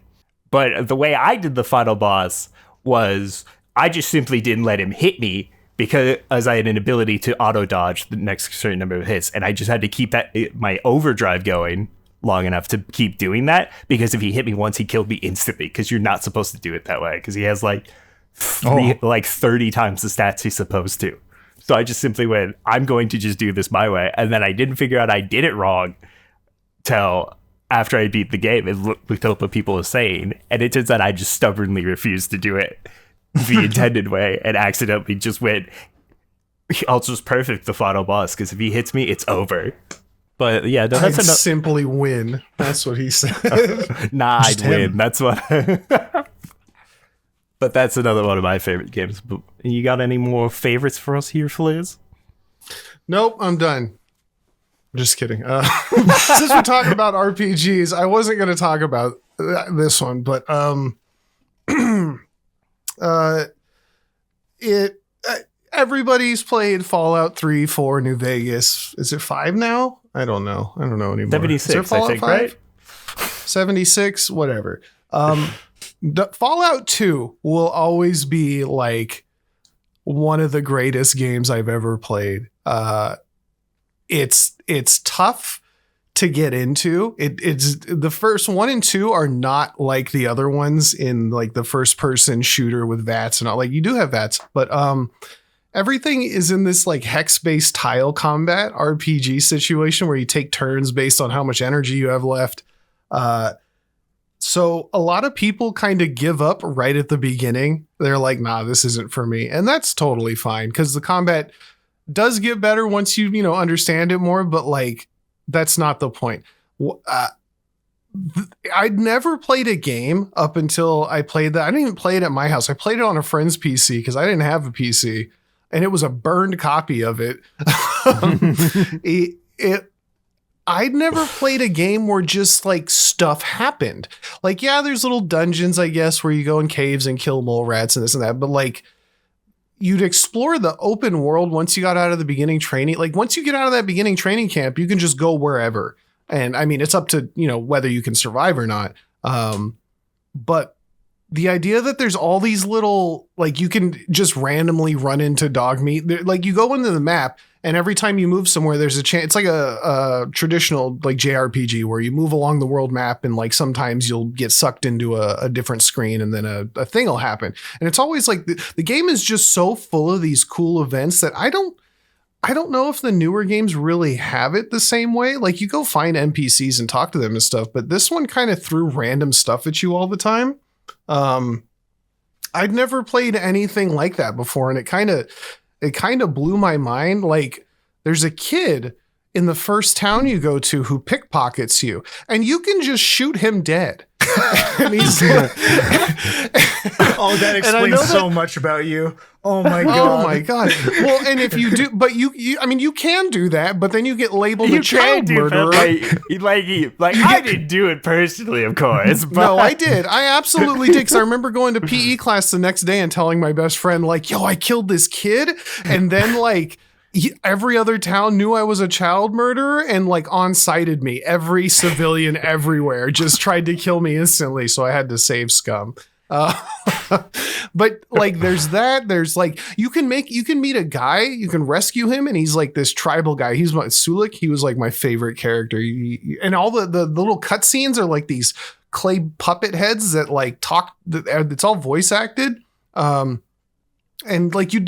But the way I did the final boss was I just simply didn't let him hit me because I had an ability to auto dodge the next certain number of hits. And I just had to keep my overdrive going long enough to keep doing that, because if he hit me once, he killed me instantly, because you're not supposed to do it that way, because he has like 30 times the stats he's supposed to. So I just simply went, I'm going to just do this my way. And then I didn't figure out I did it wrong till after I beat the game and looked up what people were saying. And it turns out I just stubbornly refused to do it the intended way and accidentally just went, I'll just perfect the final boss, because if he hits me, it's over. But yeah, I'd simply win. That's what he said. I'd win. That's what. But that's another one of my favorite games. But you got any more favorites for us here, Fliz? Nope, I'm done. Just kidding. Since we're talking about RPGs, I wasn't going to talk about this one, but everybody's played Fallout 3, 4, New Vegas. Is it 5 now? I don't know anymore. 76, I think, 5? Right? 76, whatever. Fallout 2 will always be like one of the greatest games I've ever played. It's tough to get into. It's the first 1 and 2 are not like the other ones in like the first person shooter with VATS and all. Like, you do have VATS, but everything is in this like hex-based tile combat RPG situation where you take turns based on how much energy you have left. So a lot of people kind of give up right at the beginning. They're like, nah, this isn't for me. And that's totally fine, because the combat does get better once you understand it more. But like, that's not the point. I'd never played a game up until I played that. I didn't even play it at my house. I played it on a friend's PC because I didn't have a PC, and it was a burned copy of it. I'd never played a game where just like stuff happened. Like, yeah, there's little dungeons, I guess, where you go in caves and kill mole rats and this and that. But like, you'd explore the open world once you got out of the beginning training. Like, once you get out of that beginning training camp, you can just go wherever. And I mean, it's up to, whether you can survive or not. But the idea that there's all these little, like, you can just randomly run into dog meat. Like, you go into the map, and every time you move somewhere, there's a chance. It's like a traditional like JRPG where you move along the world map, and like sometimes you'll get sucked into a different screen, and then a thing will happen. And it's always like the game is just so full of these cool events that I don't know if the newer games really have it the same way. Like, you go find NPCs and talk to them and stuff, but this one kind of threw random stuff at you all the time. I'd never played anything like that before, and it kind of blew my mind. Like, there's a kid in the first town you go to who pickpockets you, and you can just shoot him dead. And he's Oh, that And I know explains so much about you. Oh my god. Oh my god. Well, and if you do, but I mean, you can do that, but then you get labeled a child murderer. I didn't do it personally, of course. But No, I did. I absolutely did. Because I remember going to PE class the next day and telling my best friend, like, yo, I killed this kid. And then, like, every other town knew I was a child murderer and, like, on-sighted me. Every civilian everywhere just tried to kill me instantly. So I had to save scum. But like there's like you can meet a guy, you can rescue him, and he's like this tribal guy. He's Sulik. He was like my favorite character. And all the little cutscenes are like these clay puppet heads that like talk. It's all voice acted. And like I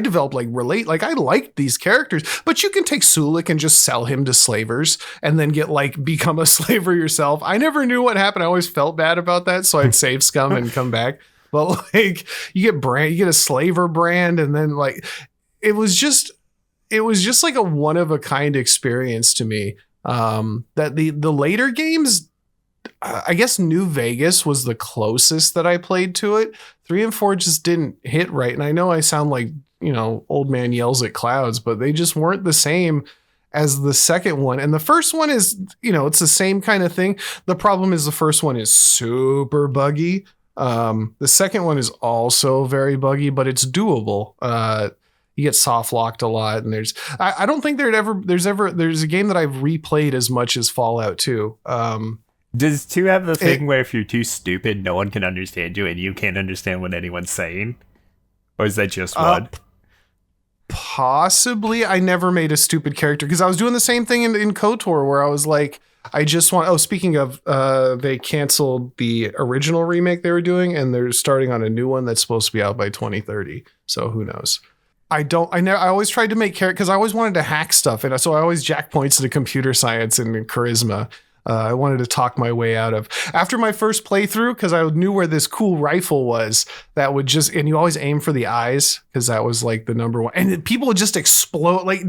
developed like I liked these characters, but you can take Sulik and just sell him to slavers and then become a slaver yourself. I never knew what happened. I always felt bad about that. So I'd save scum and come back. But like you get a slaver brand. And then like, it was just like a one of a kind experience to me. That the later games, I guess New Vegas was the closest that I played to it. 3 and 4 just didn't hit right. And I know I sound like, old man yells at clouds, but they just weren't the same as the second one. And the first one is, it's the same kind of thing. The problem is the first one is super buggy. The second one is also very buggy, but it's doable. You get soft locked a lot. And I don't think there's a game that I've replayed as much as Fallout 2. Does 2 have the thing where if you're too stupid, no one can understand you and you can't understand what anyone's saying? Or is that just one? Possibly. I never made a stupid character because I was doing the same thing in KOTOR where I was like, speaking of, they canceled the original remake they were doing and they're starting on a new one that's supposed to be out by 2030. So who knows? I always tried to make characters because I always wanted to hack stuff. And so I always jack points into computer science and charisma. I wanted to talk my way out of after my first playthrough because I knew where this cool rifle was that would and you always aim for the eyes because that was like the number one and people would just explode. Like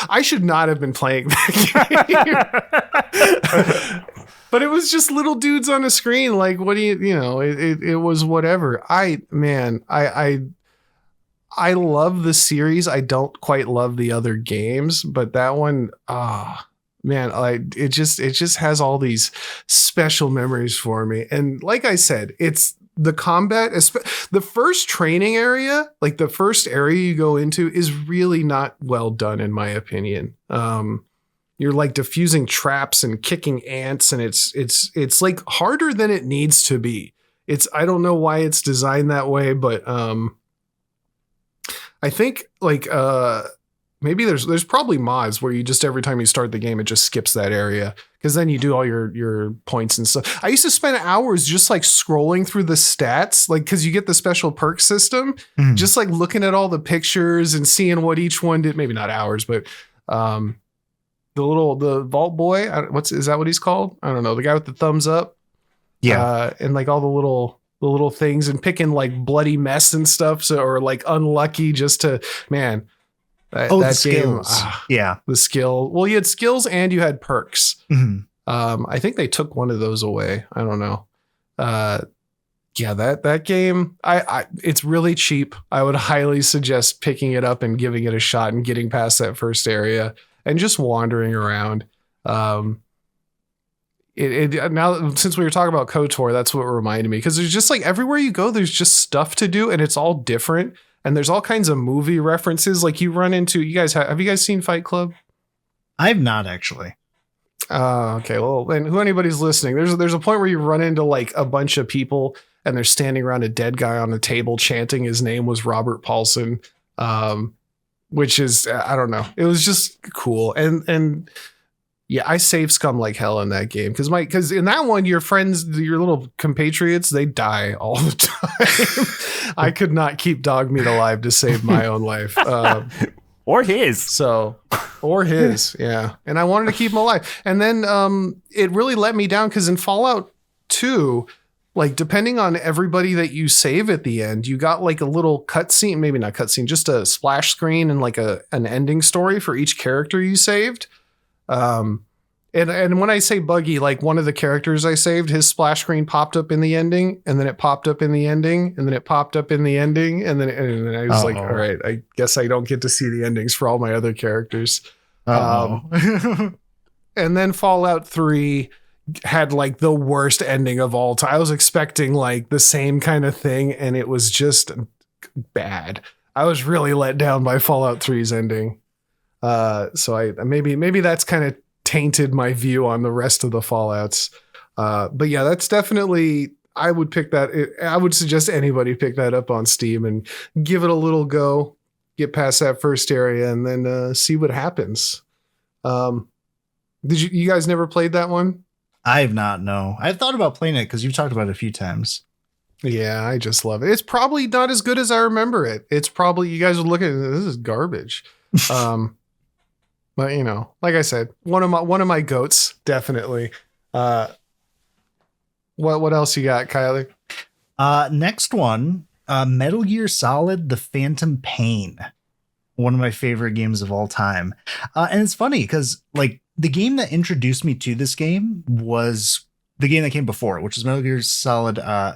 I should not have been playing that game, but it was just little dudes on a screen. Like, what do it was whatever. I love the series. I don't quite love the other games, but that one, man, it just has all these special memories for me. And like I said, it's the combat, the first training area, like the first area you go into is really not well done, in my opinion. You're like diffusing traps and kicking ants, and it's like harder than it needs to be. I don't know why it's designed that way, but I think like maybe there's probably mods where you just every time you start the game, it just skips that area because then you do all your points and stuff. I used to spend hours just like scrolling through the stats, like because you get the special perk system, just like looking at all the pictures and seeing what each one did. Maybe not hours, but the Vault Boy, is that what he's called? I don't know. The guy with the thumbs up, and like all the little things and picking like bloody mess and stuff, or like unlucky just to man. That the game, skills. The skill. Well, you had skills and you had perks. Mm-hmm. I think they took one of those away. I don't know. That game, it's really cheap. I would highly suggest picking it up and giving it a shot and getting past that first area and just wandering around. Now, since we were talking about KOTOR, that's what reminded me because there's just like everywhere you go, there's just stuff to do and it's all different. And there's all kinds of movie references. Like you run into, have you guys seen Fight Club? I've not actually. Okay. Well, and anybody's listening, there's a point where you run into like a bunch of people and they're standing around a dead guy on a table chanting his name was Robert Paulson. Which is, I don't know. It was just cool. And yeah, I saved scum like hell in that game because in that one, your friends, your little compatriots, they die all the time. I could not keep dog meat alive to save my own life. Or his. Yeah. And I wanted to keep him alive. And then it really let me down because in Fallout 2, like depending on everybody that you save at the end, you got like a little cutscene, maybe not cutscene, just a splash screen and like an ending story for each character you saved. And And when I say buggy, like one of the characters I saved, his splash screen popped up in the ending, and then it popped up in the ending, and then it popped up in the ending, and then I was like, all right, I guess I don't get to see the endings for all my other characters. And then Fallout 3 had like the worst ending of all time. I was expecting like the same kind of thing, and it was just bad. I was really let down by Fallout 3's ending. So I maybe that's kind of tainted my view on the rest of the Fallouts. But yeah, that's definitely, I would pick that. I would suggest anybody pick that up on Steam and give it a little go, get past that first area, and then see what happens. Did you guys never played that one? I have not, no. I've thought about playing it because you've talked about it a few times. Yeah, I just love it. It's probably not as good as I remember it. It's probably, you guys would look at it, this is garbage. But you know, like I said, one of my goats, definitely. What else you got, Kyler? Next one, Metal Gear Solid: The Phantom Pain. One of my favorite games of all time. And it's funny because like the game that introduced me to this game was the game that came before it, which is Metal Gear Solid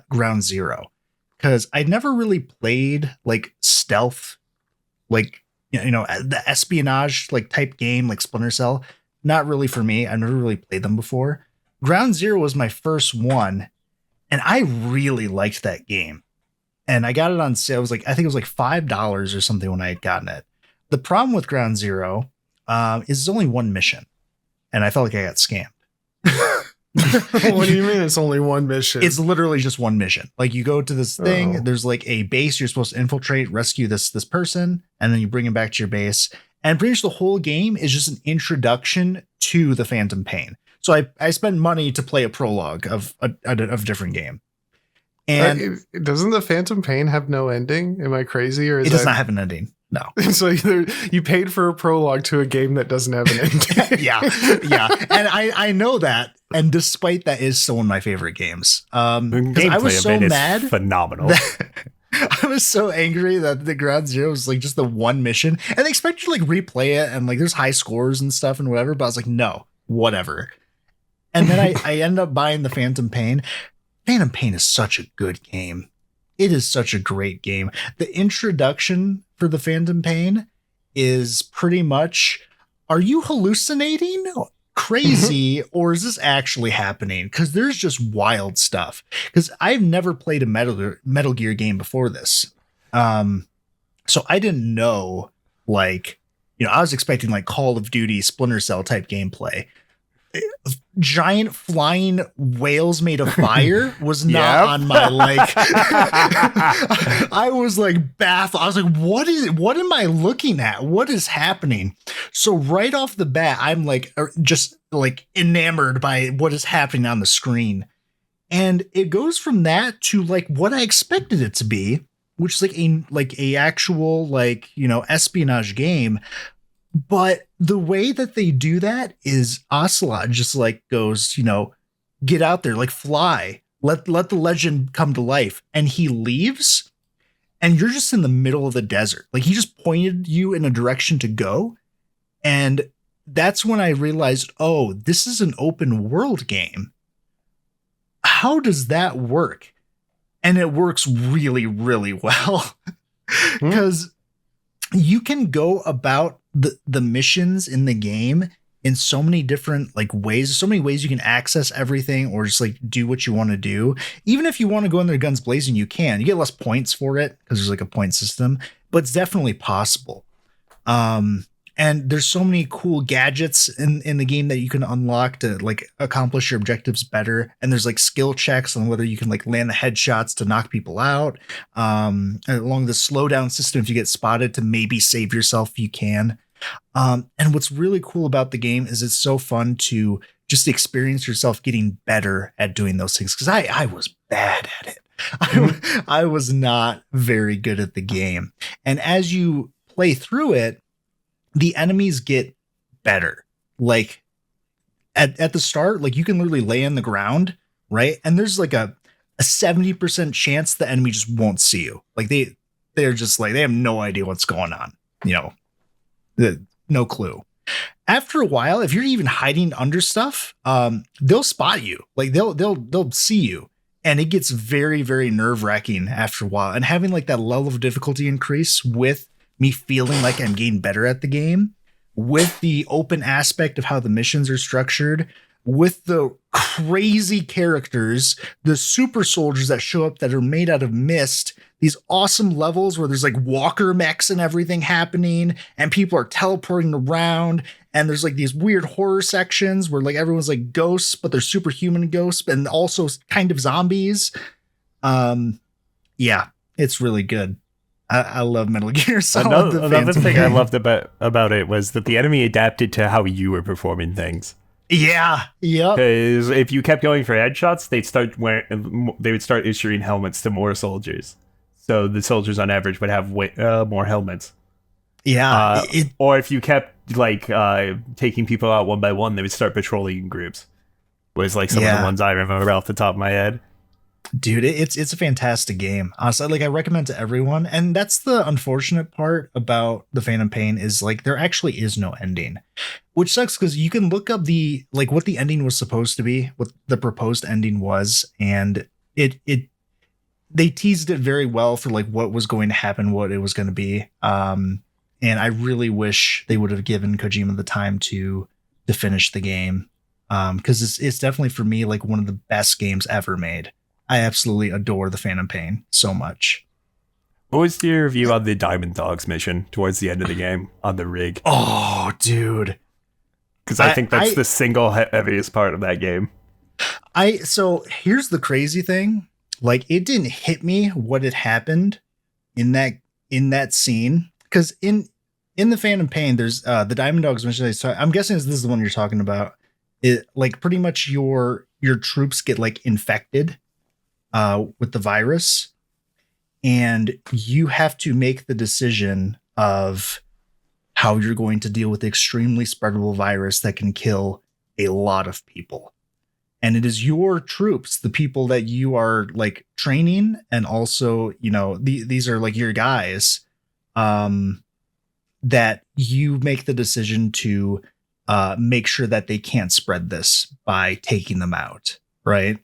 Ground Zero. Because I'd never really played like stealth, like, you know, the espionage like type game like Splinter Cell. Not really for me. I've never really played them before. Ground Zero was my first one, and I really liked that game. And I got it on sale. It was like, I think it was like $5 or something when I had gotten it. The problem with Ground Zero is it's only one mission, and I felt like I got scammed. What do you mean it's only one mission? It's literally just one mission. Like you go to this thing, there's like a base you're supposed to infiltrate, rescue this person, and then you bring him back to your base. And pretty much the whole game is just an introduction to the Phantom Pain. So I spent money to play a prologue of a different game. And doesn't the Phantom Pain have no ending? Am I crazy? Or it does not have an ending. No. So you paid for a prologue to a game that doesn't have an ending. Yeah. And I know that. And despite that, is still one of my favorite games. I was so mad. Phenomenal. I was so angry that the Ground Zero was like just the one mission, and they expect you to like replay it and like there's high scores and stuff and whatever. But I was like, no, whatever. And then I ended up buying the Phantom Pain. Phantom Pain is such a good game. It is such a great game. The introduction for the Phantom Pain is pretty much, are you hallucinating? Crazy, or is this actually happening? Because there's just wild stuff. Because I've never played a Metal Gear game before this. So I didn't know, like, you know, I was expecting like Call of Duty, Splinter Cell type gameplay. Giant flying whales made of fire was not on my like. I was like baffled. I was like, what am I looking at? What is happening? So right off the bat, I'm like just like enamored by what is happening on the screen. And it goes from that to like what I expected it to be, which is like a actual like, you know, espionage game. But the way that they do that is Ocelot just like goes, you know, get out there, like fly, let the legend come to life. And he leaves and you're just in the middle of the desert. Like he just pointed you in a direction to go. And that's when I realized, oh, this is an open world game. How does that work? And it works really, really well because you can go about the missions in the game in so many different like ways. There's so many ways you can access everything or just like do what you want to do. Even if you want to go in there guns blazing, you can. You get less points for it because there's like a point system, but it's definitely possible. And there's so many cool gadgets in the game that you can unlock to like accomplish your objectives better. And there's like skill checks on whether you can like land the headshots to knock people out. Along the slowdown system, if you get spotted, to maybe save yourself if you can. And what's really cool about the game is it's so fun to just experience yourself getting better at doing those things. Cause I was bad at it. I was not very good at the game. And as you play through it, the enemies get better. Like at the start, like you can literally lay on the ground, right? And there's like a 70% chance the enemy just won't see you. Like they're just like, they have no idea what's going on, you know, no clue. after a while, if you're even hiding under stuff, they'll spot you. Like they'll see you. And it gets very, very nerve wracking after a while. And having like that level of difficulty increase with me feeling like I'm getting better at the game, with the open aspect of how the missions are structured, with the crazy characters, the super soldiers that show up that are made out of mist, these awesome levels where there's like walker mechs and everything happening and people are teleporting around. And there's like these weird horror sections where like everyone's like ghosts, but they're superhuman ghosts and also kind of zombies. Yeah, it's really good. I love Metal Gear Solid. Another thing I loved about it was that the enemy adapted to how you were performing things. Yeah. Yep. Because if you kept going for headshots, they would start issuing helmets to more soldiers. So the soldiers on average would have more helmets. Yeah. Or if you kept like taking people out one by one, they would start patrolling in groups. Was like some of the ones I remember off the top of my head. Dude, it's a fantastic game. Honestly, like I recommend to everyone. And that's the unfortunate part about the Phantom Pain is like there actually is no ending, which sucks because you can look up what the ending was supposed to be, what the proposed ending was, and they teased it very well for like what was going to happen, what it was going to be. And I really wish they would have given Kojima the time to finish the game. Because it's definitely for me like one of the best games ever made. I absolutely adore the Phantom Pain so much. What was your review on the Diamond Dogs mission towards the end of the game on the rig? Oh, dude. Because I think that's the single heaviest part of that game. So here's the crazy thing. Like, it didn't hit me what had happened in that scene. Because in the Phantom Pain, there's the Diamond Dogs mission. I'm guessing this is the one you're talking about. It like pretty much your troops get like infected with the virus, and you have to make the decision of how you're going to deal with the extremely spreadable virus that can kill a lot of people. And it is your troops, the people that you are like training, and also, you know, these are like your guys, that you make the decision to make sure that they can't spread this by taking them out, right?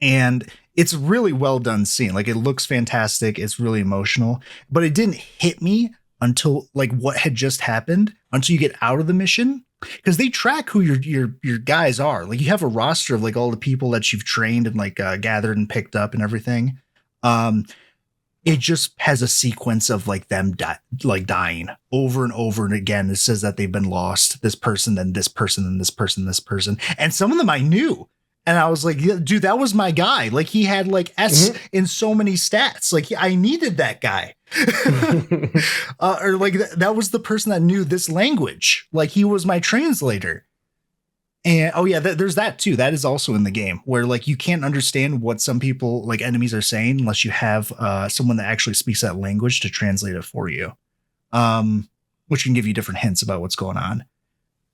And it's really well done scene. Like, it looks fantastic. It's really emotional, but it didn't hit me until like what had just happened, until you get out of the mission, because they track who your guys are. Like, you have a roster of like all the people that you've trained and like gathered and picked up and everything. It just has a sequence of like them dying over and over and again. It says that they've been lost. This person, then this person, then this person, this person. And some of them I knew. And I was like, yeah, dude, that was my guy. Like, he had like S in so many stats. Like, I needed that guy. Or like that was the person that knew this language. Like, he was my translator. And oh yeah, there's that too. That is also in the game where like you can't understand what some people like enemies are saying unless you have someone that actually speaks that language to translate it for you, which can give you different hints about what's going on.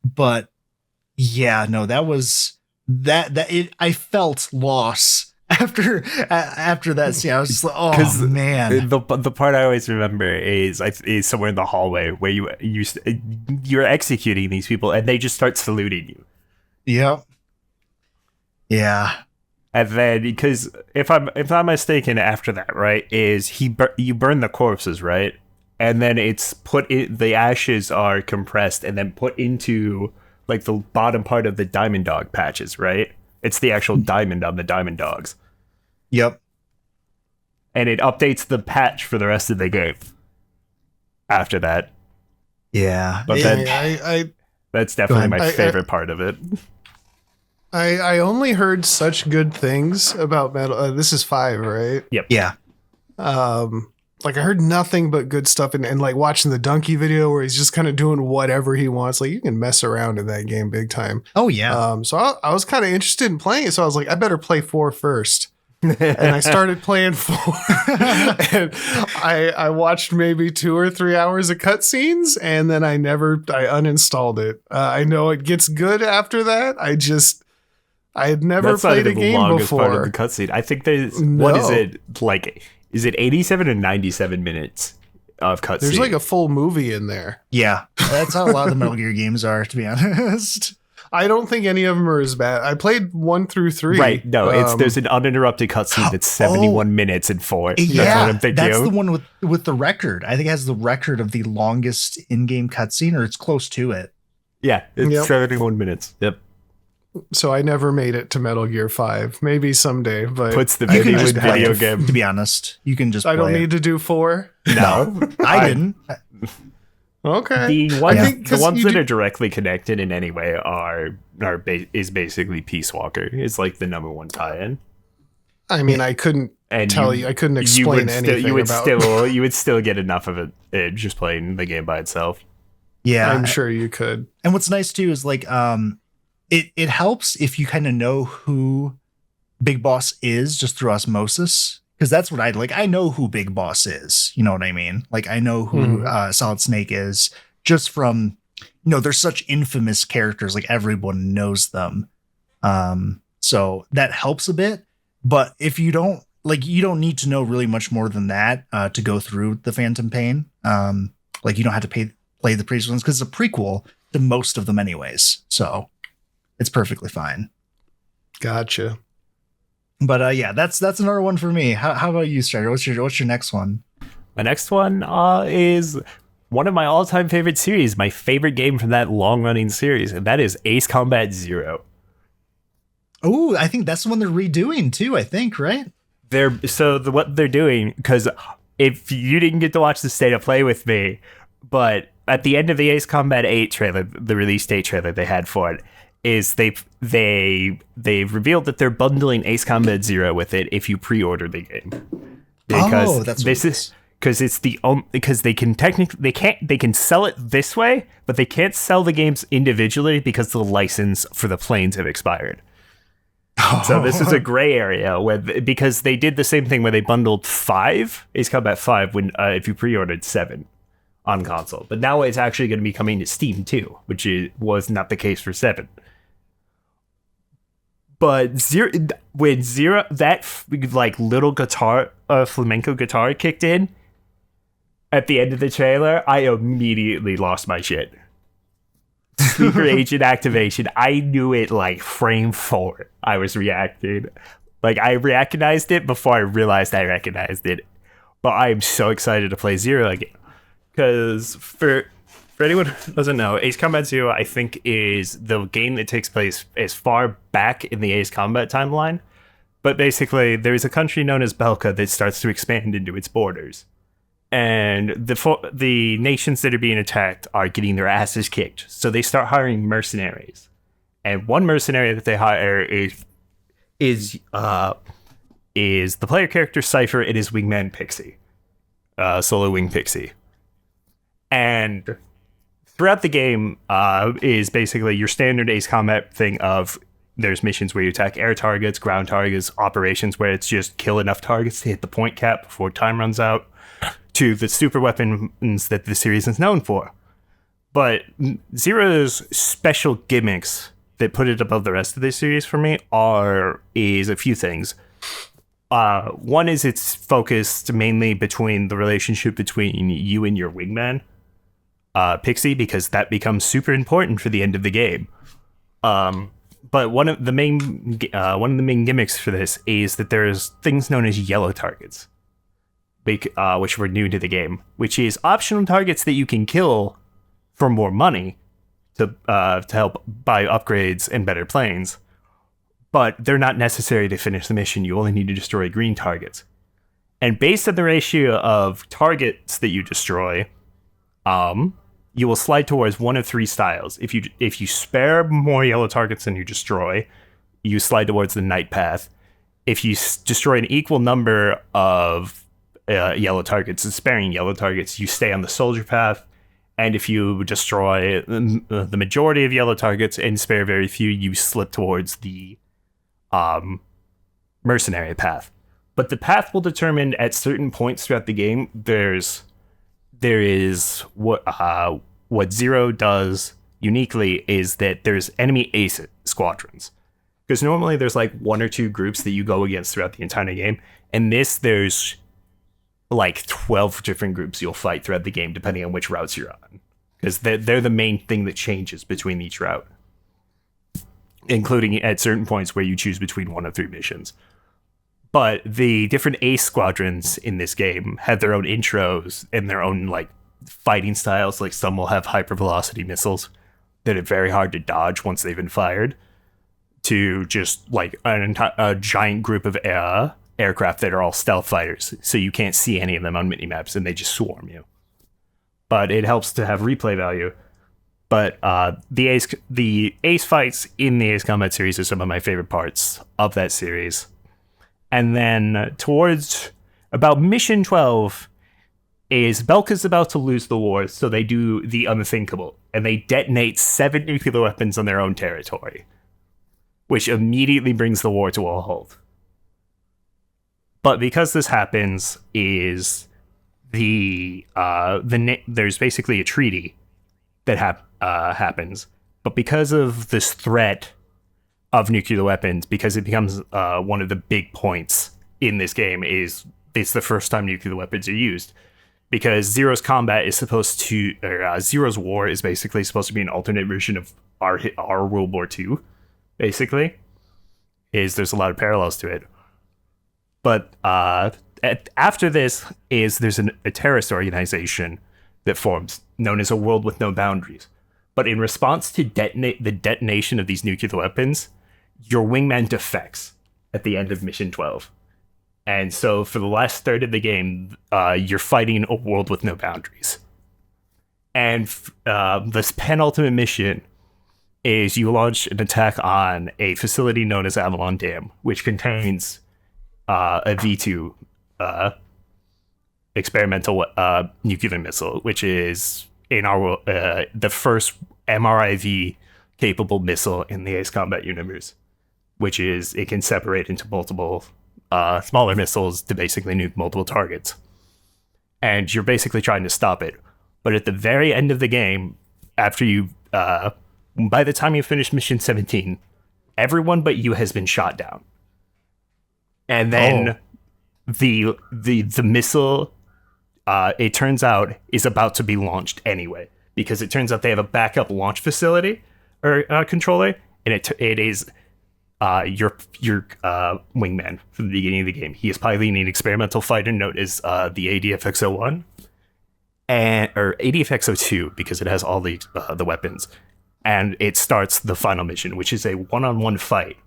But yeah, no, that was I felt loss after that scene. I was just like, oh man. The part I always remember is somewhere in the hallway where you're executing these people and they just start saluting you. Yep. Yeah. And then, because if I'm not mistaken, after that, right, is you burn the corpses, right, and then it's the ashes are compressed and then put into like the bottom part of the Diamond Dog patches, right? It's the actual diamond on the Diamond Dogs. Yep. And it updates the patch for the rest of the game. After that. Yeah. But then that's definitely my favorite part of it. I only heard such good things about Metal. This is 5, right? Yep. Yeah. Like, I heard nothing but good stuff, and like watching the Donkey video where he's just kind of doing whatever he wants. Like, you can mess around in that game big time. Oh yeah. So I was kind of interested in playing it. So I was like, I better play 4 first. And I started playing 4, and I watched maybe 2 or 3 hours of cutscenes, and then I uninstalled it. I know it gets good after that. I had never played a game before. Part of the cutscene. I think there's what is it like? Is it 87 or 97 minutes of cutscene? There's like a full movie in there. Yeah. That's how a lot of the Metal Gear games are, to be honest. I don't think any of them are as bad. I played 1 through 3. Right. No, there's an uninterrupted cutscene that's 71 minutes and 4. Yeah, that's what I'm thinking that's of. the one with the record. I think it has the record of the longest in-game cutscene, or it's close to it. Yeah, it's Yep. 71 minutes. Yep. So I never made it to Metal Gear 5. Maybe someday, but Puts the You can video just in play video it, game. to be honest. You can just I don't play it. need to do 4. No. I didn't. Okay. The ones, I think the 'cause ones you that do- are directly connected in any way is basically Peace Walker. It's like the number one tie-in. I mean, I couldn't And tell you. I couldn't explain anything you would about. you would still get enough of it just playing the game by itself. Yeah. I'm sure you could. And what's nice too is like it helps if you kind of know who Big Boss is just through osmosis. Because that's what I know who Big Boss is. You know what I mean? Like I know who Solid Snake is just from, they're such infamous characters. Like everyone knows them. So that helps a bit. But if you don't, you don't need to know really much more than that to go through the Phantom Pain. You don't have to play the previous ones because it's a prequel to most of them anyways. So it's perfectly fine. Gotcha. But yeah, that's another one for me. How about you, Strider? What's your next one? My next one is one of my all-time favorite series, my favorite game from that long-running series, and that is Ace Combat Zero. Oh, I think that's the one they're redoing too, I think, right? What they're doing, because if you didn't get to watch the State of Play with me, but at the end of the Ace Combat 8 trailer, the release date trailer they had for it, is they've revealed that they're bundling Ace Combat Zero with it if you pre-order the game. Because that's this is because it's because they can sell it this way, but they can't sell the games individually because the license for the planes have expired. So this is a gray area because they did the same thing where they bundled Ace Combat 5 when if you pre-ordered 7 on console, but now it's actually going to be coming to Steam too, which was not the case for 7. But when Zero, that little guitar, flamenco guitar kicked in at the end of the trailer, I immediately lost my shit. Sleeper agent activation. I knew it frame 4. I was reacting. I recognized it before I realized I recognized it. But I am so excited to play Zero again. Because for anyone who doesn't know, Ace Combat Zero, I think, is the game that takes place as far back in the Ace Combat timeline. But basically, there's a country known as Belka that starts to expand into its borders. And the nations that are being attacked are getting their asses kicked. So they start hiring mercenaries. And one mercenary that they hire is the player character Cypher and his wingman Pixie. Solo Wing Pixie. And throughout the game is basically your standard Ace Combat thing of there's missions where you attack air targets, ground targets, operations where it's just kill enough targets to hit the point cap before time runs out, to the super weapons that the series is known for. But Zero's special gimmicks that put it above the rest of the series for me is a few things. One is it's focused mainly between the relationship between you and your wingman, Pixie, because that becomes super important for the end of the game. But one of the main gimmicks for this is that there's things known as yellow targets, which were new to the game, which is optional targets that you can kill for more money to help buy upgrades and better planes. But they're not necessary to finish the mission. You only need to destroy green targets. And based on the ratio of targets that you destroy, you will slide towards one of 3 styles. If you spare more yellow targets than you destroy, you slide towards the night path. If you destroy an equal number of yellow targets and sparing yellow targets, you stay on the soldier path. And if you destroy the majority of yellow targets and spare very few, you slip towards the mercenary path. But the path will determine at certain points throughout the game. There is what Zero does uniquely is that there's enemy ace squadrons. Because normally there's 1 or 2 groups that you go against throughout the entire game. And there's 12 different groups you'll fight throughout the game, depending on which routes you're on. because they're the main thing that changes between each route, including at certain points where you choose between 1 of 3 missions. But the different ace squadrons in this game have their own intros and their own like fighting styles. Like some will have hypervelocity missiles that are very hard to dodge once they've been fired, to just like a giant group of aircraft that are all stealth fighters, so you can't see any of them on minimaps and they just swarm you. But it helps to have replay value. But the ace fights in the Ace Combat series are some of my favorite parts of that series. And then towards about mission 12 is Belka's about to lose the war, so they do the unthinkable, and they detonate 7 nuclear weapons on their own territory, which immediately brings the war to a halt. But because this happens, is there's basically a treaty that happens, but because of this threat of nuclear weapons, because it becomes one of the big points in this game, is it's the first time nuclear weapons are used, because Zero's combat is supposed to, or Zero's war is basically supposed to be an alternate version of our World War II. Basically, there's a lot of parallels to it. But after this there's a terrorist organization that forms, known as a World with No Boundaries. But in response to the detonation of these nuclear weapons, your wingman defects at the end of Mission 12. And so for the last third of the game, you're fighting a world with no boundaries. And this penultimate mission is you launch an attack on a facility known as Avalon Dam, which contains a V2 experimental nuclear missile, which is in our the first MRIV capable missile in the Ace Combat universe, which is it can separate into multiple smaller missiles to basically nuke multiple targets. And you're basically trying to stop it. But at the very end of the game, after you by the time you finish mission 17, everyone but you has been shot down. And then the missile, it turns out, is about to be launched anyway, because it turns out they have a backup launch facility or controller, and it is your wingman from the beginning of the game. He is piloting an experimental fighter known as the ADFX-01 or ADFX-02, because it has all the weapons. And it starts the final mission, which is a one-on-one fight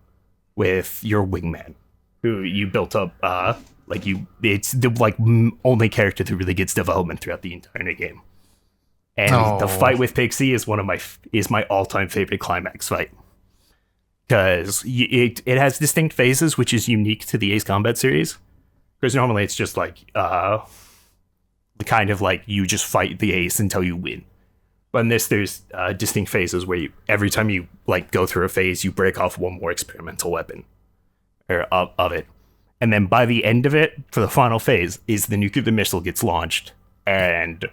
with your wingman, who you built up. It's the only character that really gets development throughout the entire game. And the fight with Pixie is my all-time favorite climax fight, because it has distinct phases, which is unique to the Ace Combat series. Because normally it's just kind of like you just fight the ace until you win. But in this, there's distinct phases where every time you go through a phase, you break off one more experimental weapon of it. And then by the end of it, for the final phase, is the nuclear missile gets launched, and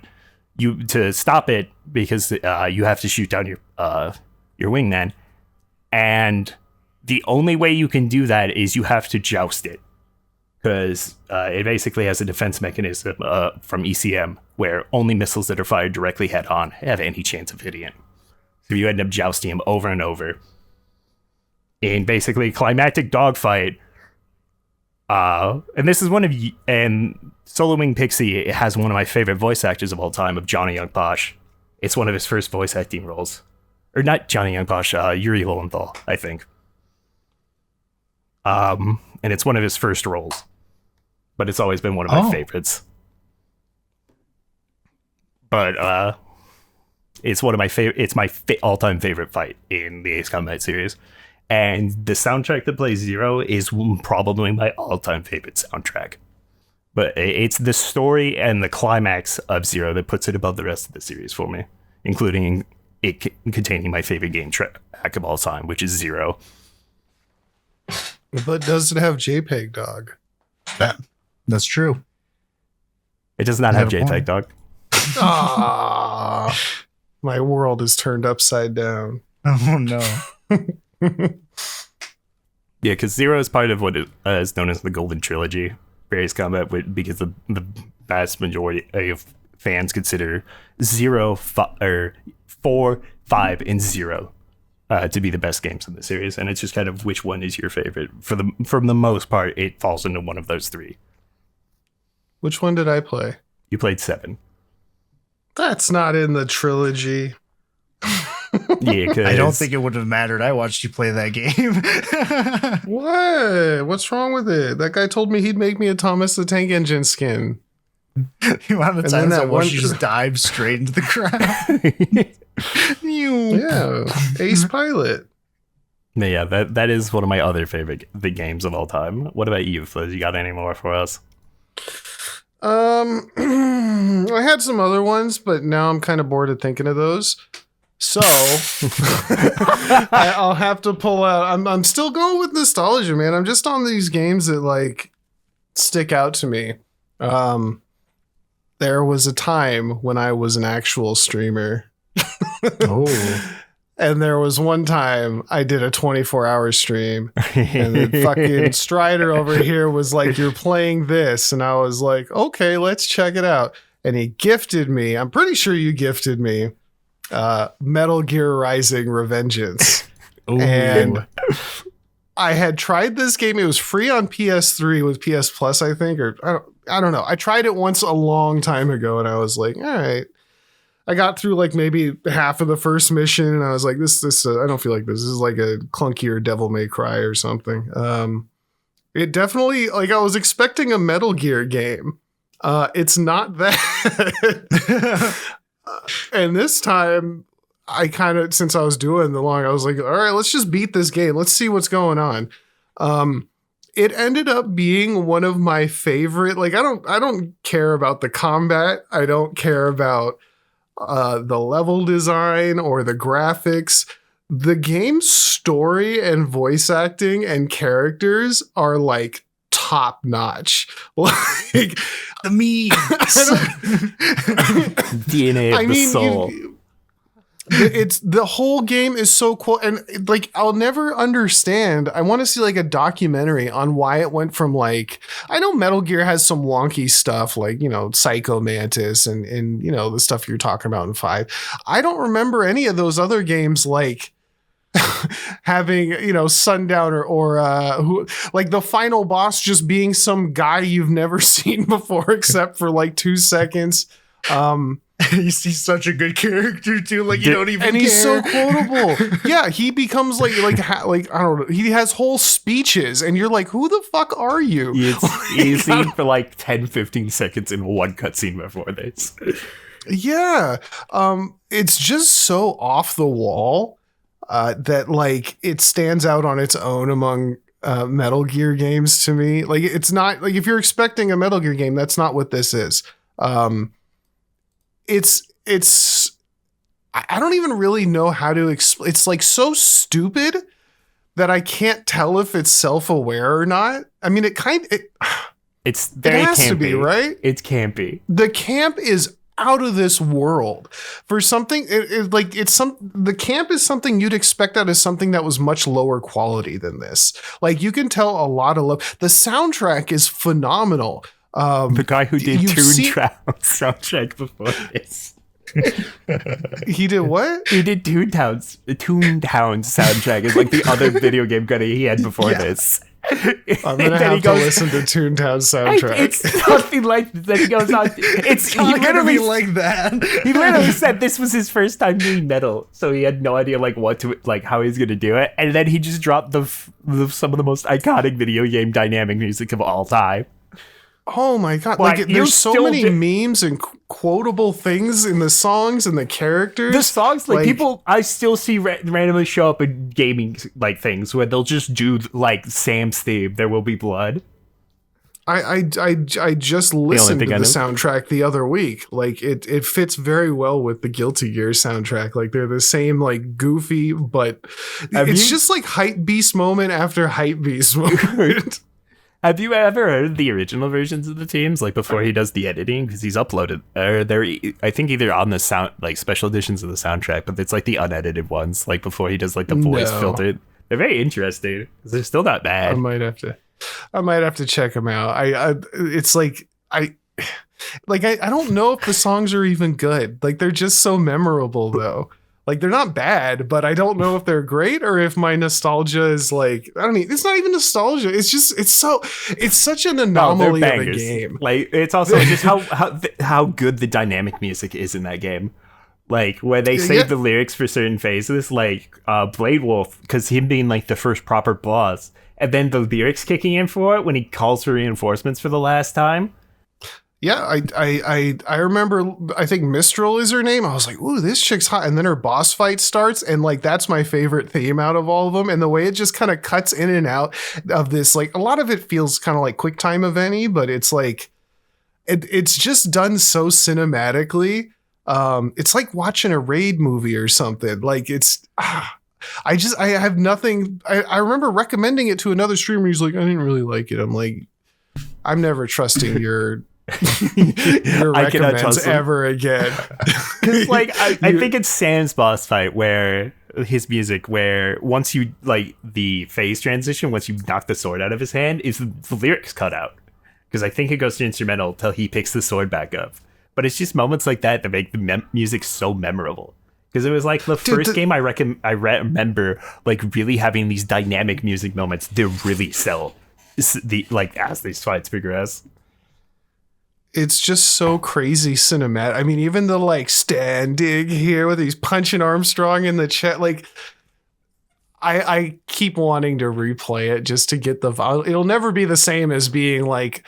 you to stop it, because you have to shoot down your wingman, and the only way you can do that is you have to joust it, because it basically has a defense mechanism from ECM where only missiles that are fired directly head on have any chance of hitting it. So you end up jousting him over and over in basically climactic dogfight. And this is and Solo Wing Pixie, it has one of my favorite voice actors of all time, of Johnny Young Bosch. It's one of his first voice acting roles. Or not Johnny Young Bosch, Yuri Lowenthal, I think. And it's one of his first roles. But it's always been one of my favorites. But it's one of my favorite. It's my all-time favorite fight in the Ace Combat series. And the soundtrack that plays Zero is probably my all-time favorite soundtrack. But it's the story and the climax of Zero that puts it above the rest of the series for me, including it containing my favorite game track of all time, which is Zero. But does it have JPEG Dog? That's true. It does not have JPEG Dog. Ah, my world is turned upside down. Oh no. Yeah, because Zero is part of what is known as the Golden Trilogy, various combat, because the vast majority of fans consider 4, 5, and 0 to be the best games in the series, and it's just kind of which one is your favorite. From the most part, it falls into one of those three. Which one did I play? You played 7. That's not in the trilogy. Yeah, I don't think it would have mattered. I watched you play that game. What? What's wrong with it? That guy told me he'd make me a Thomas the Tank Engine skin. The amount of And then times I that watched one- you just dive straight into the ground. Yeah, Ace Pilot. Yeah, that is one of my other favorite the games of all time. What about you, Fliz? You got any more for us? I had some other ones, but now I'm kind of bored of thinking of those. So I'll have to pull out. I'm still going with nostalgia, man. I'm just on these games that like stick out to me. There was a time when I was an actual streamer. Oh. And there was one time I did a 24-hour stream, and the fucking Strider over here was like, "You're playing this," and I was like, "Okay, let's check it out." And he gifted me. I'm pretty sure you gifted me Metal Gear Rising: Revengeance. And I had tried this game. It was free on PS3 with PS Plus, I think, or I don't know. I tried it once a long time ago, and I was like, all right. I got through like maybe half of the first mission, and I was like, this I don't feel like this is like a clunkier Devil May Cry or something. It definitely, like, I was expecting a Metal Gear game. It's not that. And this time, I kind of, since I was doing the long, I was like, all right, let's just beat this game. Let's see what's going on. It ended up being one of my favorite. Like, I don't care about the combat. I don't care about the level design or the graphics. The game's story and voice acting and characters are like top notch. Like The memes. DNA of the soul. It's the whole game is so cool, and like I'll never understand. I want to see like a documentary on why it went from like, I know Metal Gear has some wonky stuff like, you know, Psycho Mantis and you know the stuff you're talking about in 5. I don't remember any of those other games like having, you know, Sundowner or who, like the final boss just being some guy you've never seen before except for like 2 seconds. He's such a good character too. Like you don't even. And care. he's so quotable. Yeah, he becomes like I don't know. He has whole speeches, and you're like, who the fuck are you? He's seen for like 10, 15 seconds in one cutscene before this. Yeah, it's just so off the wall that like it stands out on its own among Metal Gear games to me. Like it's not like if you're expecting a Metal Gear game, that's not what this is. It's I don't even really know how to explain. It's like so stupid that I can't tell if it's self-aware or not. I mean, it It's very has to campy. be, right? It can't be. The camp is out of this world for something. The camp is something you'd expect out of something that was much lower quality than this. Like you can tell a lot of love. The soundtrack is phenomenal. The guy who did you've seen- soundtrack before this. He did what? He did Toontown's soundtrack. It's like the other video game guy he had before this. I'm gonna have to listen to Toontown soundtrack. It's nothing like that. He goes on. It's he Not gonna literally be like that. He literally said this was his first time doing metal, so he had no idea like how he's gonna do it, and then he just dropped some of the most iconic video game dynamic music of all time. Oh my god! Like, Like you there's so still many did- memes and quotable things in the songs and the characters. The songs, like people, I still see randomly show up in gaming like things where they'll just do like Sam's theme. There will be blood. I just listened to thing I the know. soundtrack the other week. Like it fits very well with the Guilty Gear soundtrack. Like they're the same like goofy, but it's just like hype beast moment after hype beast moment. Have you ever heard the original versions of the teams, like before he does the editing? Because he's uploaded, or they're I think either on the sound like special editions of the soundtrack, but it's like the unedited ones, like before he does like the voice No. filter. They're very interesting because they're still not I bad. might have to check them out. It's like Like, I don't know if the songs are even good. Like, they're just so memorable, though. Like, they're not bad, but I don't know if they're great or if my nostalgia is like, I don't know. It's not even nostalgia. It's just, it's such an anomaly of a game. Like, it's also just how good the dynamic music is in that game. Like, where they save the lyrics for certain phases, like Blade Wolf, because him being like the first proper boss, and then the lyrics kicking in for it when he calls for reinforcements for the last time. Yeah, I remember, I think Mistral is her name. I was like, ooh, this chick's hot. And then her boss fight starts. And like, that's my favorite theme out of all of them. And the way it just kind of cuts in and out of this, like a lot of it feels kind of like QuickTime event-y, but it's like, it's just done so cinematically. It's like watching a Raid movie or something. Like I have nothing. I remember recommending it to another streamer. He's like, I didn't really like it. I'm like, I'm never trusting your recommends ever again. Because like I think it's Sam's boss fight where his music, where once you like the phase transition, once you knock the sword out of his hand, is the lyrics cut out. Because I think it goes to instrumental till he picks the sword back up. But it's just moments like that that make the music so memorable. Because it was like the first game I remember like really having these dynamic music moments that really sell as these fights progress. It's just so crazy cinematic. I mean, even the like standing here with he's punching Armstrong in the chest, like I keep wanting to replay it just to get the it'll never be the same as being like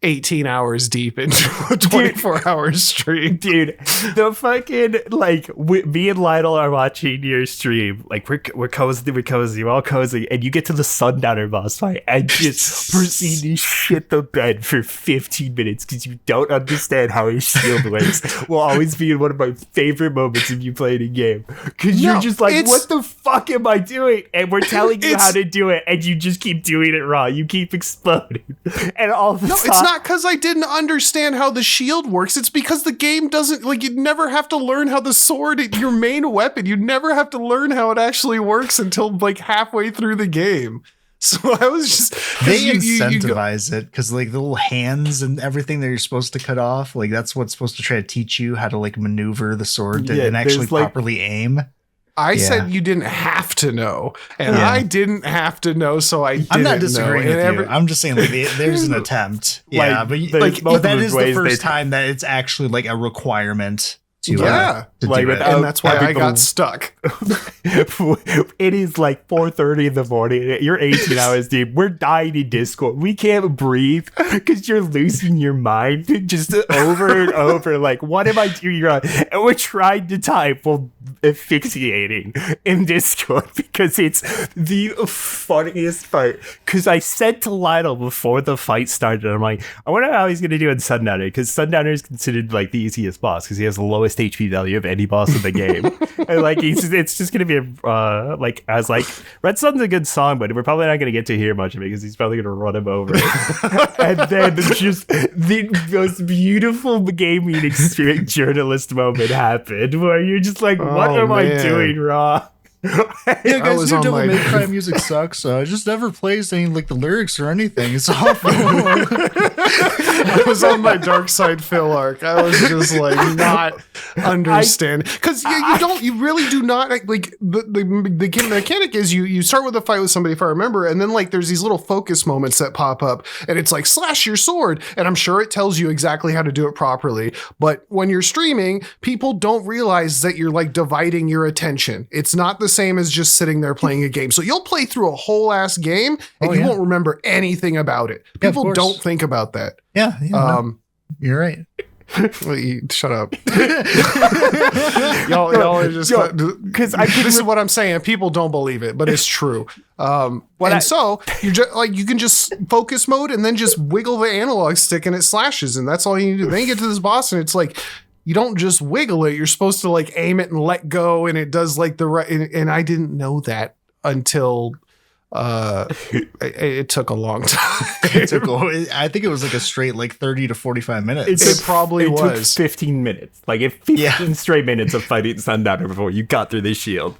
18 hours deep into a 24-hour stream. Dude, the fucking, like, me and Lionel are watching your stream. Like, we're cozy, we're all cozy. And you get to the Sundowner boss fight and just proceed to shit the bed for 15 minutes because you don't understand how his shield works. Will always be one of my favorite moments of you playing a game. Because you're just like, what the fuck am I doing? And we're telling you how to do it. And you just keep doing it wrong. You keep exploding. And all of a sudden, it's not because I didn't understand how the shield works. It's because the game doesn't, like, you never have to learn how the sword, your main weapon, you never have to learn how it actually works until like halfway through the game. So I was just, they incentivize it because like the little hands and everything that you're supposed to cut off, like that's what's supposed to try to teach you how to like maneuver the sword and actually properly aim. I said you didn't have to know, and I didn't have to know, so I didn't know. I'm not disagreeing with you. I'm just saying like, there's an attempt. Yeah, but that is the first time that it's actually like a requirement. To do it. And that's why I got stuck. It is like 4:30 in the morning. You're 18 hours deep. We're dying in Discord. We can't breathe because you're losing your mind just over and over. Like, what am I doing wrong? And we're trying to type while asphyxiating in Discord because it's the funniest fight. Because I said to Lionel before the fight started, I'm like, I wonder how he's going to do in Sundowner, because Sundowner is considered like the easiest boss because he has the lowest HP value of any boss in the game. And like it's just gonna be a Red Sun's a good song, but we're probably not gonna get to hear much of it because he's probably gonna run him over. And then just the most beautiful gaming experience journalist moment happened where you're just like, what am I doing wrong? Yeah, guys, your Devil May Cry music sucks. It just never plays any like the lyrics or anything. It's awful. I was on my Dark Side Phil arc. I was just like not understand because you really do not like the mechanic is you start with a fight with somebody, if I remember, and then like there's these little focus moments that pop up, and it's like slash your sword, and I'm sure it tells you exactly how to do it properly. But when you're streaming, people don't realize that you're like dividing your attention. It's not the same as just sitting there playing a game. So you'll play through a whole ass game and you won't remember anything about it. People don't think about that. Yeah. You're right. Shut up. y'all are just because this is what I'm saying. People don't believe it, but it's true. So you're just like, you can just focus mode and then just wiggle the analog stick and it slashes, and that's all you need to do. Then you get to this boss and it's like, you don't just wiggle it. You're supposed to like aim it and let go, and it does like the right. And I didn't know that until it took a long time. I think it was like a straight like 30 to 45 minutes. It probably was took 15 minets, like 15 straight minutes of fighting Sundowner before you got through the shield.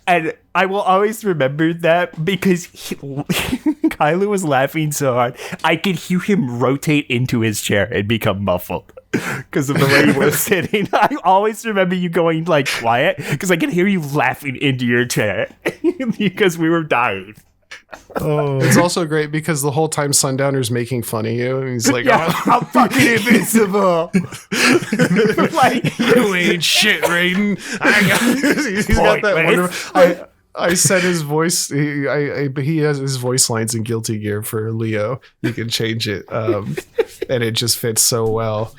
And I will always remember that because Kyler was laughing so hard, I could hear him rotate into his chair and become muffled. because of the way you were sitting. I always remember you going like quiet because I could hear you laughing into your chair because we were dying. Oh, it's also great because the whole time Sundowner's making fun of you, and he's like, Yeah, I'm fucking invincible. Like, "You ain't shit, Raiden." He's got that wonderful. I said his voice. He has his voice lines in Guilty Gear for Leo. You can change it, and it just fits so well.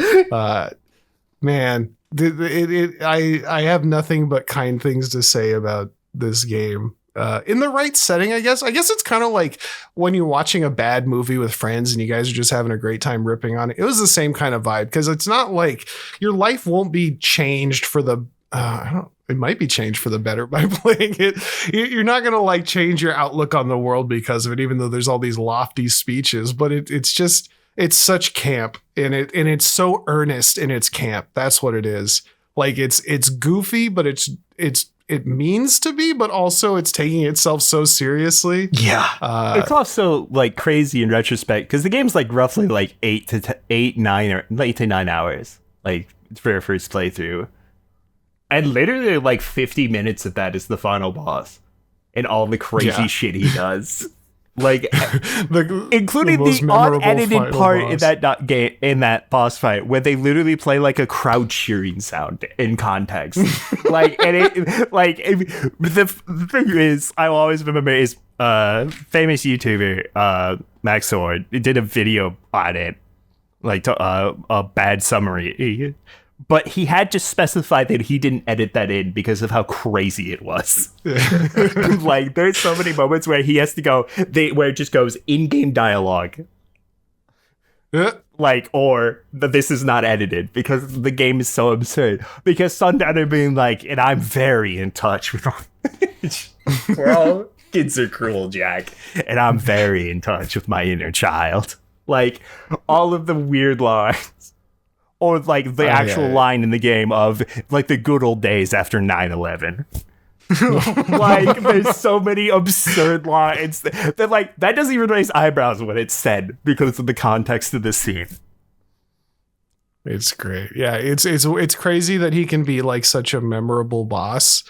Man, I have nothing but kind things to say about this game. In the right setting, I guess. I guess it's kind of like when you're watching a bad movie with friends and you guys are just having a great time ripping on it. It was the same kind of vibe because it's not like your life won't be changed for the. It might be changed for the better by playing it. You're not going to like change your outlook on the world because of it, even though there's all these lofty speeches, but it's such camp and it's so earnest in its camp. That's what it is. Like it's goofy, but it means to be, but also it's taking itself so seriously. Yeah. it's also like crazy in retrospect because the game's like roughly like 8 to 9 hours, like for your first playthrough. And literally like 50 minutes of that is the final boss and all the crazy shit he does. Like including the unedited part in that boss fight where they literally play like a crowd cheering sound in context. The thing is, I will always remember is famous YouTuber Max Sword did a video on it, like a bad summary. But he had to specify that he didn't edit that in because of how crazy it was. Like, there's so many moments where he has to go, where it just goes in-game dialogue. Like, or this is not edited because the game is so absurd. Because Sundowner being like, and I'm very in touch with we're all kids are cruel, Jack. And I'm very in touch with my inner child. Like, all of the weird lines. Or like the actual line in the game of like the good old days after 9/11. Like there's so many absurd lines that like that doesn't even raise eyebrows when it's said because of the context of the scene. It's great. Yeah, it's crazy that he can be like such a memorable boss.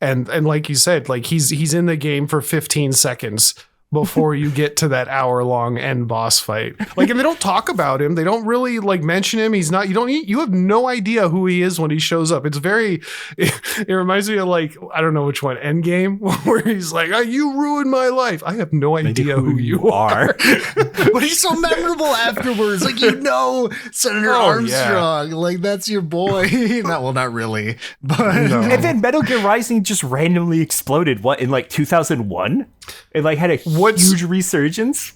And like you said, like he's in the game for 15 seconds before you get to that hour-long end boss fight. Like, and they don't talk about him. They don't really like mention him. He's not, you have no idea who he is when he shows up. It's very, it reminds me of like, I don't know which one, Endgame, where he's like, oh, you ruined my life. I have no idea who you are. But he's so memorable afterwards. Like, Senator Armstrong, like that's your boy. Not really. But No. And then Metal Gear Rising just randomly exploded, in like 2001? It like had a huge resurgence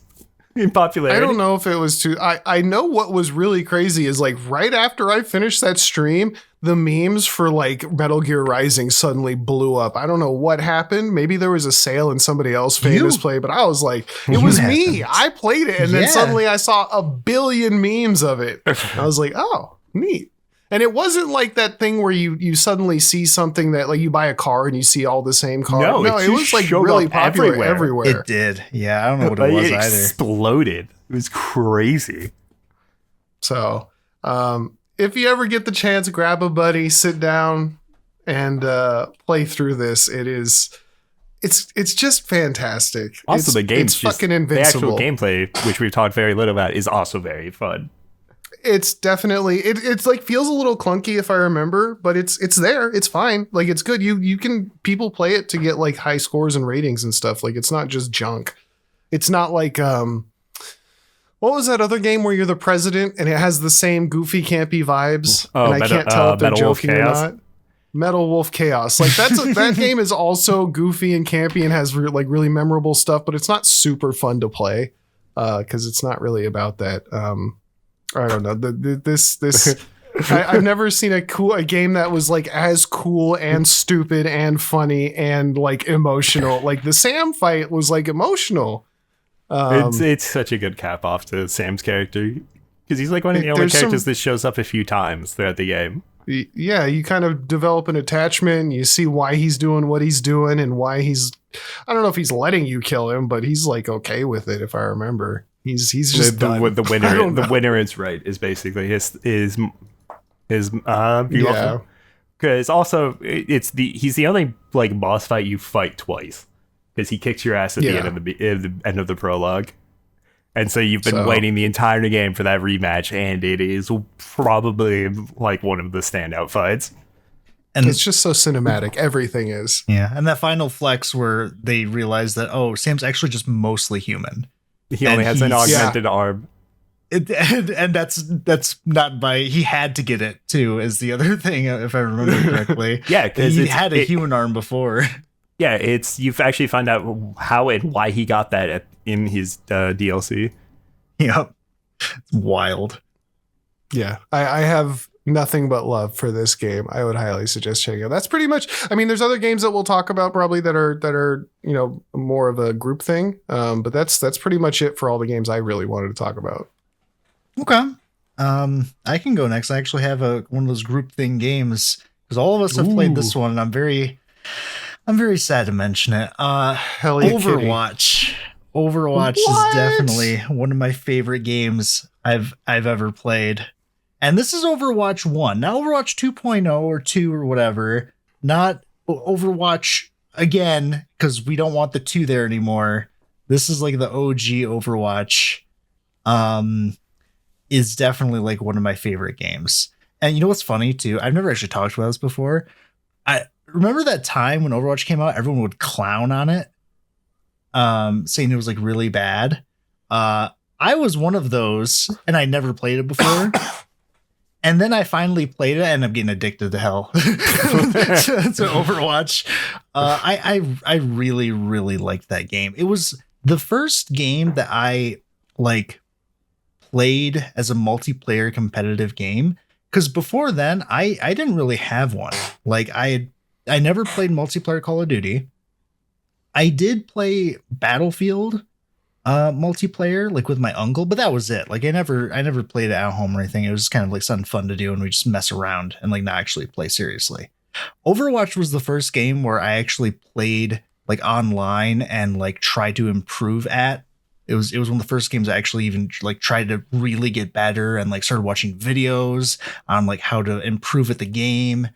in popularity. I don't know if it was too. I know what was really crazy is like right after I finished that stream, the memes for like Metal Gear Rising suddenly blew up. I don't know what happened. Maybe there was a sale and somebody else famous played, but I was like, it was me. I played it, and then suddenly I saw a billion memes of it. I was like, oh, neat. And it wasn't like that thing where you suddenly see something that like you buy a car and you see all the same car. No, it was like really popular everywhere. It did. Yeah, I don't know what it was either. It exploded. It was crazy. So, if you ever get the chance, grab a buddy, sit down, and play through this. It's just fantastic. Also, the game's it's fucking invincible. The actual gameplay, which we've talked very little about, is also very fun. It's definitely it's like feels a little clunky if I remember, but it's there. It's fine. Like it's good. You can people play it to get like high scores and ratings and stuff. Like it's not just junk. It's not like what was that other game where you're the president and it has the same goofy campy vibes? Oh, and I can't tell if they're Metal Wolf joking or Chaos? not. Metal Wolf Chaos. Like that game is also goofy and campy and has like really memorable stuff, but it's not super fun to play because it's not really about that. I don't know. I've never seen a game that was like as cool and stupid and funny and like emotional. Like the Sam fight was like emotional. It's such a good cap off to Sam's character because he's like one of the only characters that shows up a few times throughout the game. Yeah, you kind of develop an attachment. You see why he's doing what he's doing and why I don't know if he's letting you kill him, but he's like okay with it. If I remember. He's just the winner. The winner is right. Is basically his is beautiful. Yeah. Because also he's the only like boss fight you fight twice, because he kicks your ass at the end of the prologue, and so you've been waiting the entire game for that rematch, and it is probably like one of the standout fights. And it's just so cinematic. Everything is. Yeah, and that final flex where they realize that Sam's actually just mostly human. He only has an augmented arm. And that's not by, he had to get it too, is the other thing, if I remember correctly. Yeah, because he had a human arm before. Yeah, you've actually found out how and why he got that in his DLC. Yep, it's wild. Yeah, I have nothing but love for this game. I would highly suggest checking it out. That's pretty much, I mean, there's other games that we'll talk about probably that are more of a group thing. But that's pretty much it for all the games I really wanted to talk about. Okay. I can go next. I actually have one of those group thing games, because all of us have played this one, and I'm very sad to mention it. Hell yeah, Overwatch. kidding. Overwatch is definitely one of my favorite games I've ever played. And this is Overwatch 1, not Overwatch 2.0 or 2 or whatever. Not Overwatch again, because we don't want the 2 there anymore. This is like the OG Overwatch. Is definitely like one of my favorite games. And you know what's funny too? I've never actually talked about this before. I remember that time when Overwatch came out, everyone would clown on it, saying it was like really bad. I was one of those, and I never played it before. And then I finally played it, and I'm getting addicted to hell to Overwatch. I really, really liked that game. It was the first game that I like played as a multiplayer competitive game. Because before then, I didn't really have one. Like I never played multiplayer Call of Duty. I did play Battlefield multiplayer, like with my uncle, but that was it. Like I never played it at home or anything. It was just kind of like something fun to do, and we just mess around and like not actually play seriously. Overwatch was the first game where I actually played like online and like tried to improve at. It was one of the first games I actually even like tried to really get better, and like started watching videos on like how to improve at the game,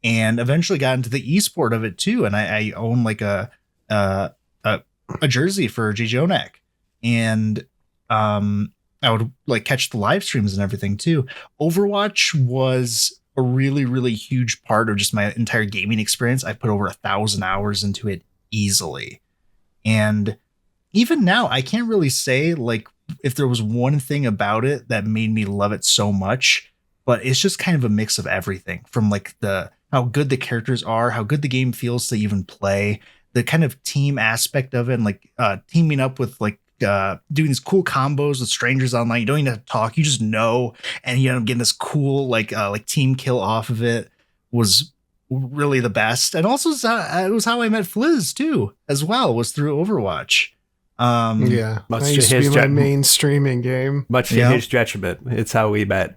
and eventually got into the esport of it too. And I own like a jersey for J.J. Onak. And I would like catch the live streams and everything too. Overwatch was a really, really huge part of just my entire gaming experience. I put over 1,000 hours into it easily. And even now, I can't really say like if there was one thing about it that made me love it so much, but it's just kind of a mix of everything, from like how good the characters are, how good the game feels to even play, the kind of team aspect of it, and like teaming up with like doing these cool combos with strangers online. You don't even have to talk, you just know, and you end up getting this cool like team kill off of it. Was really the best. And also it was how I met Fliz too, as well, was through Overwatch. Yeah, that used to be my main streaming game. Much to his detriment, it's how we met.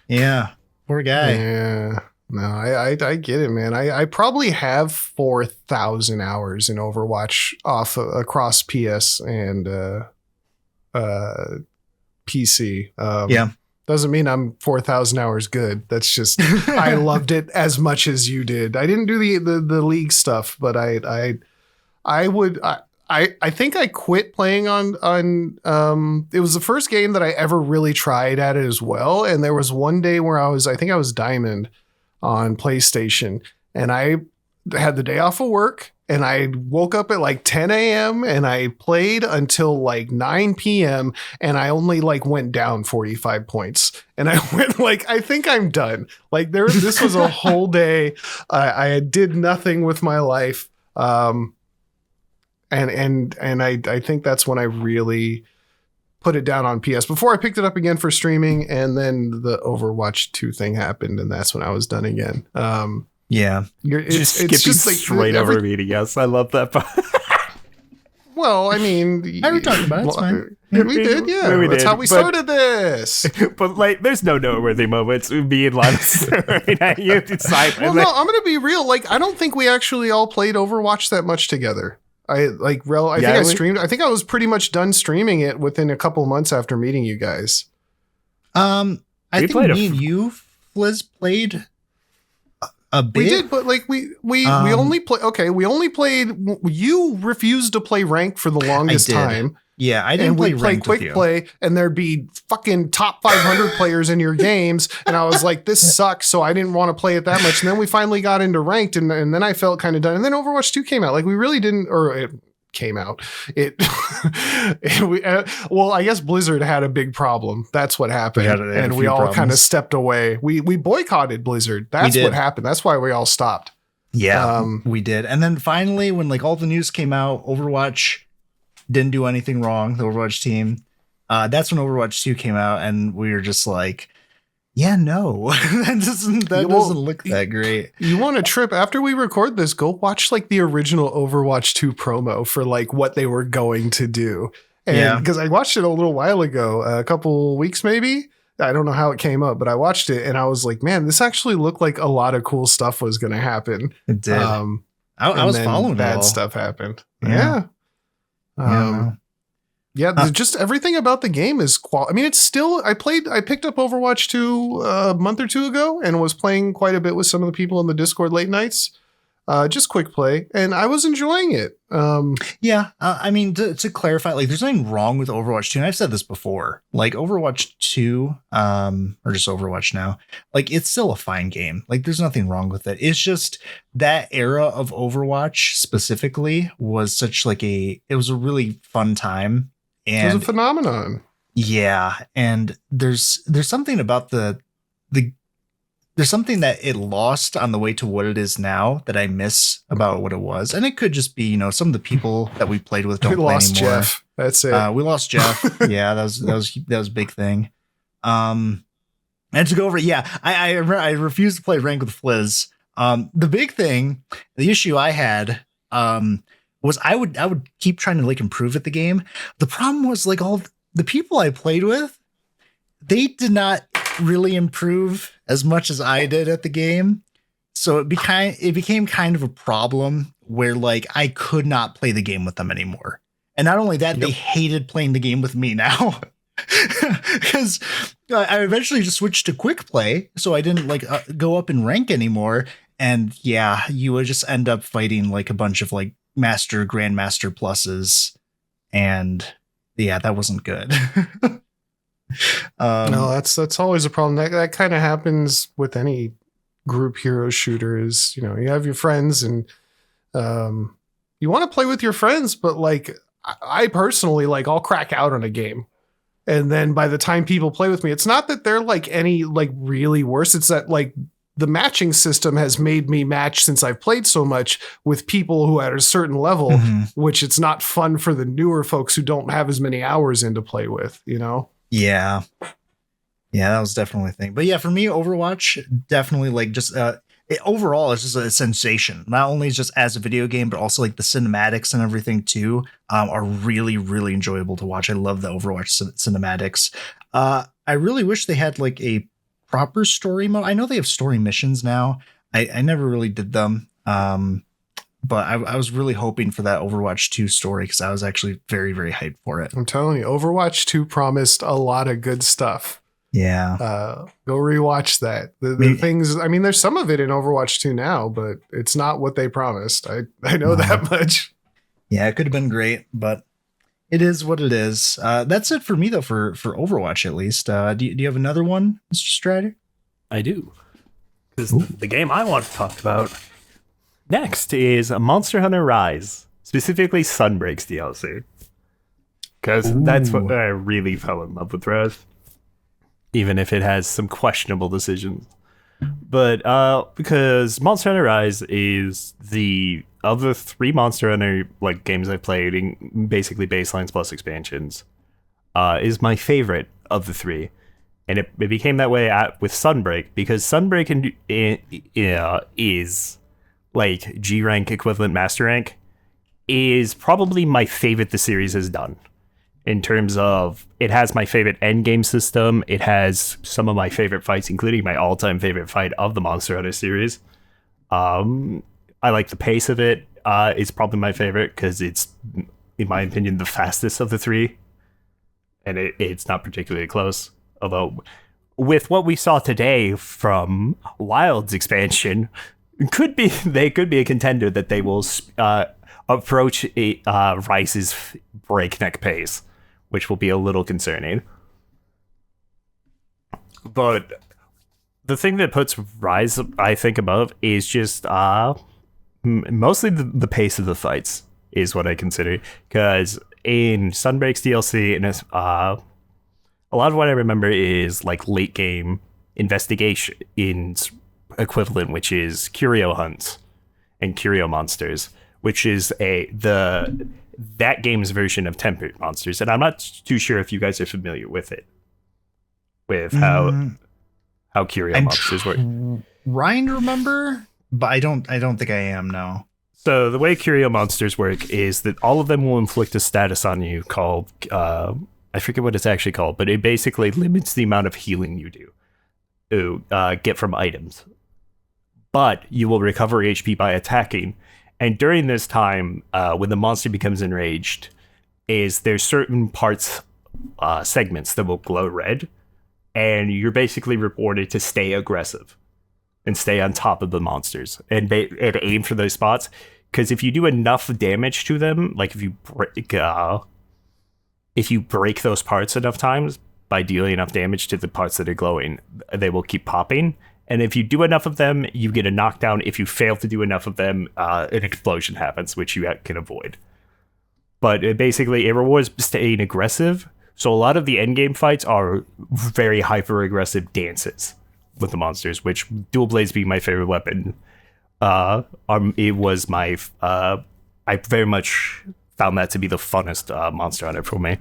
Yeah, poor guy. Yeah, no, I get it, man. I probably have 4,000 hours in Overwatch across PS and PC. Yeah. Doesn't mean I'm 4,000 hours good. That's just I loved it as much as you did. I didn't do the league stuff, but I think I quit playing on it was the first game that I ever really tried at it as well. And there was one day where I think I was Diamond on PlayStation, and I had the day off of work, and I woke up at like 10 a.m. and I played until like 9 p.m. and I only like went down 45 points. And I went like, I think I'm done. Like this was a whole day. I did nothing with my life. And I think that's when I really put it down on PS before I picked it up again for streaming. And then the Overwatch 2 thing happened, and that's when I was done again. Yeah. It's just like straight over me. Yes, I love that part. Well, I mean, I talked about it. It's fine. We did, yeah. That's how we started this. But like, there's no noteworthy moments. Me and Linus right you decide. Well, no, I'm gonna be real. Like, I don't think we actually all played Overwatch that much together. I think I streamed. I think I was pretty much done streaming it within a couple months after meeting you guys. I think me and you, Fliz played a bit. We did, but like we only play. Okay, we only played. You refused to play rank for the longest time. Yeah, I didn't play play quick play, and there'd be fucking top 500 players in your games, and I was like, this sucks, so I didn't want to play it that much. And then we finally got into ranked, and then I felt kind of done. And then Overwatch 2 came out. Like we really didn't, or it came out. Well, I guess Blizzard had a big problem. That's what happened, and we all kind of stepped away. We boycotted Blizzard. That's what happened. That's why we all stopped. Yeah, we did. And then finally, when like all the news came out, Overwatch didn't do anything wrong, the Overwatch team. That's when Overwatch 2 came out, and we were just like, yeah, no, that doesn't look that great. You want a trip after we record this, go watch like the original Overwatch 2 promo for like what they were going to do. And because I watched it a little while ago, a couple weeks maybe. I don't know how it came up, but I watched it and I was like, man, this actually looked like a lot of cool stuff was going to happen. It did. I was following bad stuff happened. Just everything about the game is I mean, it's still, I picked up Overwatch 2 a month or two ago and was playing quite a bit with some of the people in the Discord late nights. Just quick play, and I was enjoying it. I mean, to clarify, like, there's nothing wrong with Overwatch 2, and I've said this before. Like, Overwatch 2, or just Overwatch now, like, it's still a fine game. Like, there's nothing wrong with it. It's just that era of Overwatch specifically was such like it was a really fun time. And it was a phenomenon. Yeah, and there's something about there's something that it lost on the way to what it is now that I miss about what it was. And it could just be, some of the people that we played with don't play anymore. Jeff. That's it. We lost Jeff. Yeah, that was a big thing. And to go over, I refused to play rank with Fliz. The big thing, the issue I had, was I would keep trying to like improve at the game. The problem was like all the people I played with, they did not really improve as much as I did at the game. So it became kind of a problem where like I could not play the game with them anymore. And not only that, they hated playing the game with me now. Because I eventually just switched to quick play, so I didn't like go up in rank anymore. And you would just end up fighting like a bunch of like master, grandmaster pluses, and that wasn't good. No, that's always a problem. That kind of happens with any group hero shooter. Is you have your friends and you want to play with your friends, but like I personally like I'll crack out on a game. And then by the time people play with me, it's not that they're like any like really worse. It's that like the matching system has made me match since I've played so much with people who are at a certain level, which it's not fun for the newer folks who don't have as many hours in to play with, Yeah, that was definitely a thing. But for me, Overwatch definitely like just overall it's just a sensation. Not only just as a video game, but also like the cinematics and everything too are really, really enjoyable to watch. I love the Overwatch cinematics. I really wish they had like a proper story mode. I know they have story missions now. I never really did them. But I was really hoping for that Overwatch 2 story because I was actually very, very hyped for it. I'm telling you, Overwatch 2 promised a lot of good stuff. Yeah. Go rewatch that. The things, I mean, there's some of it in Overwatch 2 now, but it's not what they promised. I know that much. Yeah, it could have been great, but it is what it is. That's it for me, though, for Overwatch, at least. Do you have another one, Mr. Strider? I do. Because the game I want to talk about next is Monster Hunter Rise, specifically Sunbreak's DLC. Because that's what I really fell in love with Rise. Even if it has some questionable decisions. But because Monster Hunter Rise is of the 3 Monster Hunter like games I've played, in basically baselines plus expansions, is my favorite of the 3. And it became that way with Sunbreak, because Sunbreak is like G rank equivalent master rank, is probably my favorite the series has done. In terms of, it has my favorite end game system. It has some of my favorite fights, including my all-time favorite fight of the Monster Hunter series. I like the pace of it. It's probably my favorite because it's, in my opinion, the fastest of the 3. And it's not particularly close. Although, with what we saw today from Wild's expansion, they could be a contender that they will approach Rise's breakneck pace, which will be a little concerning. But the thing that puts Rise, I think, above is just mostly the pace of the fights is what I consider. Because in Sunbreak's DLC, and a lot of what I remember is like late game investigation in equivalent, which is curio hunts and curio monsters, which is that game's version of tempered monsters. And I'm not too sure if you guys are familiar with it, with how curio monsters work. Ryan, remember, but I don't think I am now. So the way curio monsters work is that all of them will inflict a status on you called I forget what it's actually called, but it basically limits the amount of healing you get from items. But you will recover HP by attacking. And during this time, when the monster becomes enraged, there's certain parts, segments that will glow red, and you're basically rewarded to stay aggressive and stay on top of the monsters and aim for those spots. Because if you do enough damage to them, like if you break those parts enough times by dealing enough damage to the parts that are glowing, they will keep popping. And if you do enough of them, you get a knockdown. If you fail to do enough of them, an explosion happens, which you can avoid. But it rewards staying aggressive. So a lot of the endgame fights are very hyper-aggressive dances with the monsters, which dual blades being my favorite weapon. It was I very much found that to be the funnest monster hunter for me.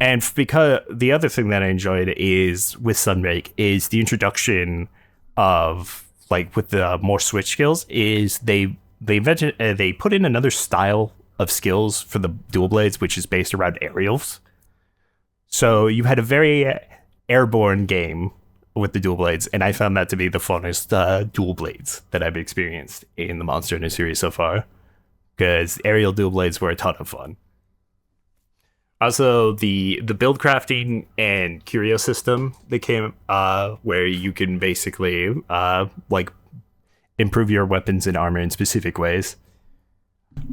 And because the other thing that I enjoyed is with Sunbreak is the introduction of, like, with the more switch skills, is they put in another style of skills for the dual blades, which is based around aerials. So you had a very airborne game with the dual blades, and I found that to be the funnest dual blades that I've experienced in the Monster Hunter series so far, because aerial dual blades were a ton of fun. Also, the build crafting and curio system that came, where you can basically like improve your weapons and armor in specific ways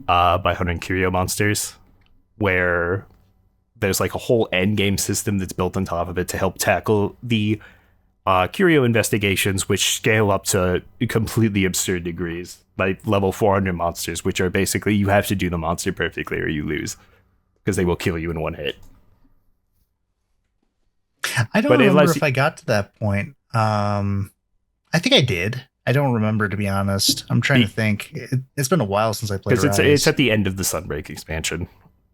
by hunting curio monsters, where there's like a whole end game system that's built on top of it to help tackle the curio investigations, which scale up to completely absurd degrees, like level 400 monsters, which are basically you have to do the monster perfectly or you lose, because they will kill you in one hit. I don't remember if I got to that point. I think I did. I don't remember, to be honest. I'm trying to think. It's been a while since I played Rise. Because it's at the end of the Sunbreak expansion.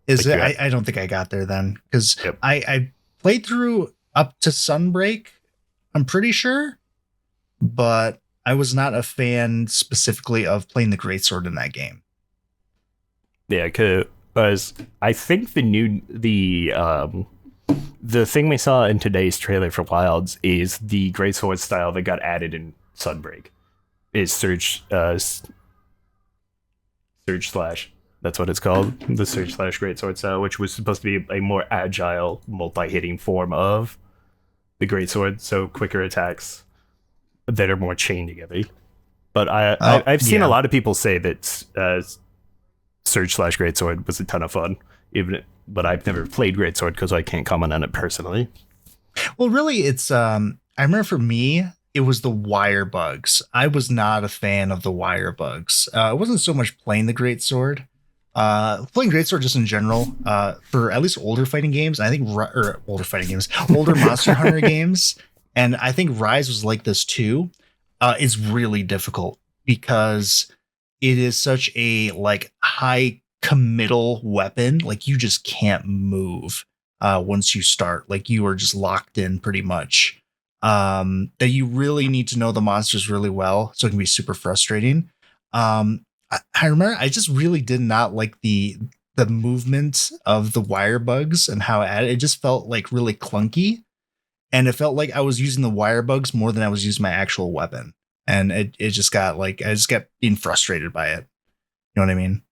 Is it? I don't think I got there then, because I played through up to Sunbreak, I'm pretty sure, but I was not a fan specifically of playing the Greatsword in that game. Yeah, because I think the thing we saw in today's trailer for Wilds is the Greatsword style that got added in Sunbreak. Is Surge Slash. That's what it's called. The Surge Slash Greatsword style, which was supposed to be a more agile, multi-hitting form of the Greatsword, so quicker attacks that are more chained together. But I've seen a lot of people say that Surge Slash Greatsword was a ton of fun, but I've never played Greatsword because I can't comment on it personally. Well, really, it's I remember for me, it was the wire bugs. I was not a fan of the wire bugs. It wasn't so much playing the Greatsword. Playing Greatsword just in general, for at least older fighting games, I think, older Monster Hunter games, and I think Rise was like this too, is really difficult because it is such a like high committal weapon. Like you just can't move once you start. Like you are just locked in pretty much. That you really need to know the monsters really well, so it can be super frustrating. I remember I just really did not like the movement of the wire bugs and how it just felt like really clunky, and it felt like I was using the wire bugs more than I was using my actual weapon, and it just got like I just kept being frustrated by it. You know what I mean?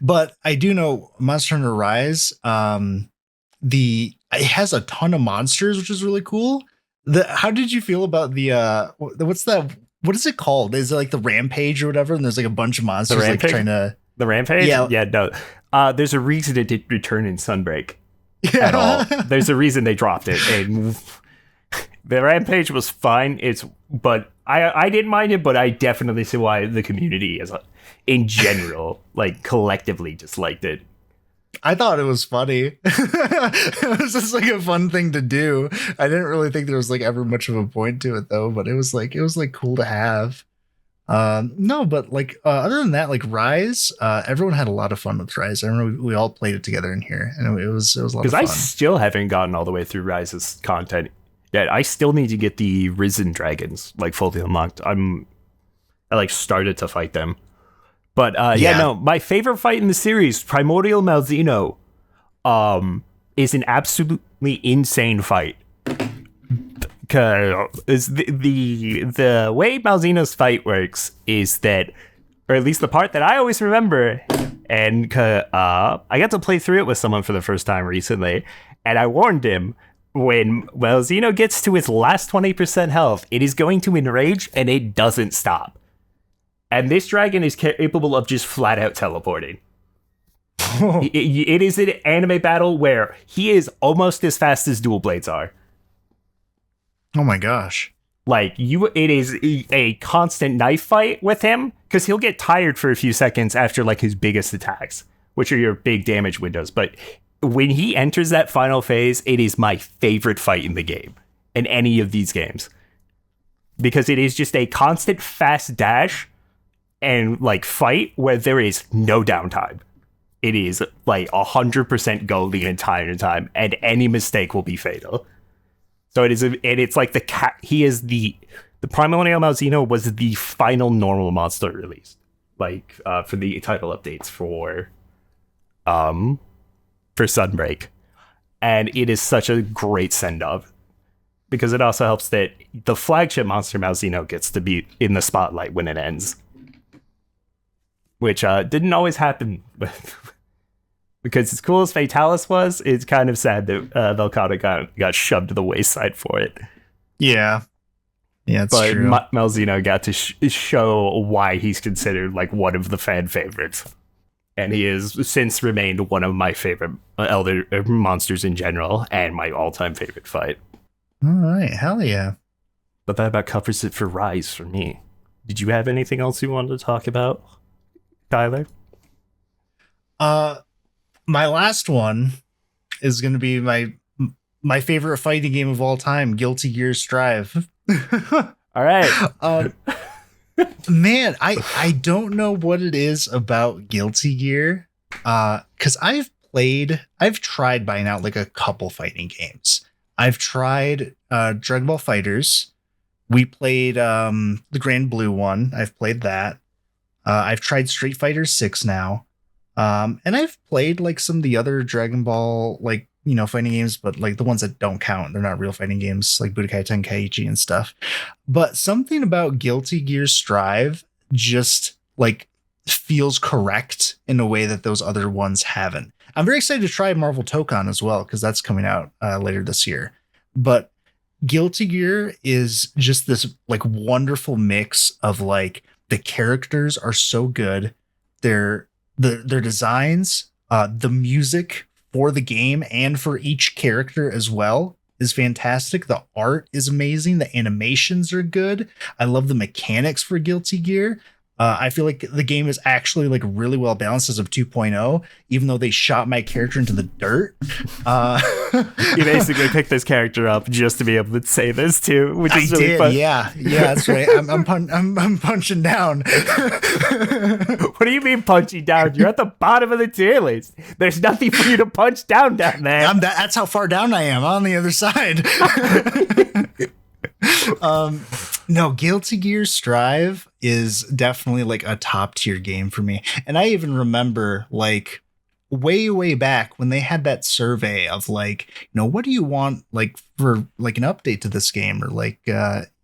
But I do know Monster Hunter Rise, the it has a ton of monsters, which is really cool. How did you feel about what's that? What is it called? Is it like the Rampage or whatever? And there's like a bunch of monsters like trying to. The Rampage? Yeah, no. There's a reason it didn't return in Sunbreak at all. There's a reason they dropped it. And the Rampage was fine. But I didn't mind it, but I definitely see why the community in general, like collectively disliked it. I thought it was funny. It was just like a fun thing to do. I didn't really think there was like ever much of a point to it though, but it was like cool to have. No, but like other than that, like Rise, everyone had a lot of fun with Rise. I remember we all played it together in here, and it was a lot of fun. Because I still haven't gotten all the way through Rise's content yet. I still need to get the Risen Dragons like fully unlocked. I like started to fight them. But my favorite fight in the series, Primordial Malzeno, is an absolutely insane fight. Is the way Malzeno's fight works is that, or at least the part that I always remember, and I got to play through it with someone for the first time recently, and I warned him, when Malzeno gets to his last 20% health, it is going to enrage and it doesn't stop. And this dragon is capable of just flat out teleporting. It is an anime battle where he is almost as fast as Dual Blades are. Oh my gosh. Like, it is a constant knife fight with him, because he'll get tired for a few seconds after like his biggest attacks, which are your big damage windows. But when he enters that final phase, it is my favorite fight in the game, in any of these games. Because it is just a constant fast dash and like fight where there is no downtime. It is like 100% go the entire time, and any mistake will be fatal. So it is, and it's like he is the Primordial Malzeno was the final normal monster released, like for the title updates for Sunbreak, and it is such a great send off, because it also helps that the flagship monster Malzeno gets to be in the spotlight when it ends. Which didn't always happen, because as cool as Fatalis was, it's kind of sad that Velcana got shoved to the wayside for it. Yeah, it's but true. Malzeno got to show why he's considered like one of the fan favorites, and he has since remained one of my favorite elder monsters in general, and my all-time favorite fight. All right, hell yeah! But that about covers it for Rise for me. Did you have anything else you wanted to talk about, Kyler? My last one is going to be my favorite fighting game of all time, Guilty Gear Strive. All right. Man, I don't know what it is about Guilty Gear. Because I've tried buying out like a couple fighting games. I've tried Dragon Ball FighterZ. We played the Grand Blue one. I've played that. I've tried Street Fighter 6 now. And I've played like some of the other Dragon Ball, like, fighting games, but like the ones that don't count. They're not real fighting games, like Budokai Tenkaichi and stuff. But something about Guilty Gear Strive just like feels correct in a way that those other ones haven't. I'm very excited to try Marvel Tokon as well, because that's coming out later this year. But Guilty Gear is just this like wonderful mix of like, the characters are so good. Their designs, the music for the game and for each character as well is fantastic. The art is amazing. The animations are good. I love the mechanics for Guilty Gear. I feel like the game is actually like really well balanced as of 2.0, even though they shot my character into the dirt. You basically picked this character up just to be able to say this too, which is really fun. Yeah, that's right. I'm punching down. What do you mean punching down? You're at the bottom of the tier list. There's nothing for you to punch down there. That's how far down I am. I'm on the other side. No, Guilty Gear Strive is definitely like a top tier game for me. And I even remember like way back when they had that survey of like, what do you want like for like an update to this game, or like,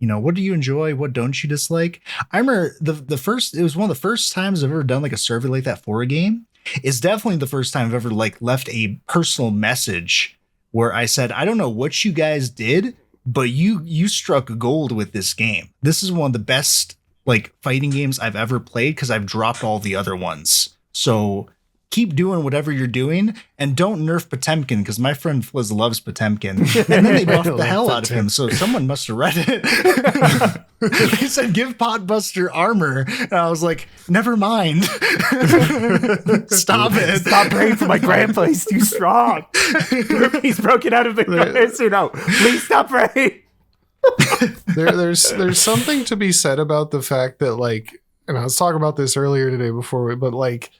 what do you enjoy? What don't you dislike? I remember it was one of the first times I've ever done like a survey like that for a game. It's definitely the first time I've ever like left a personal message where I said, I don't know what you guys did, but you struck gold with this game. This is one of the best like fighting games I've ever played because I've dropped all the other ones. So keep doing whatever you're doing and don't nerf Potemkin because my friend Fliz loves Potemkin. And then they buffed the hell out of him. So someone must have read it. They said, give Potbuster armor. And I was like, never mind. Stop it. Stop praying for my grandpa. He's too strong. He's broken out of the casino. Please stop praying. There's something to be said about the fact that like, and I was talking about this earlier today but like,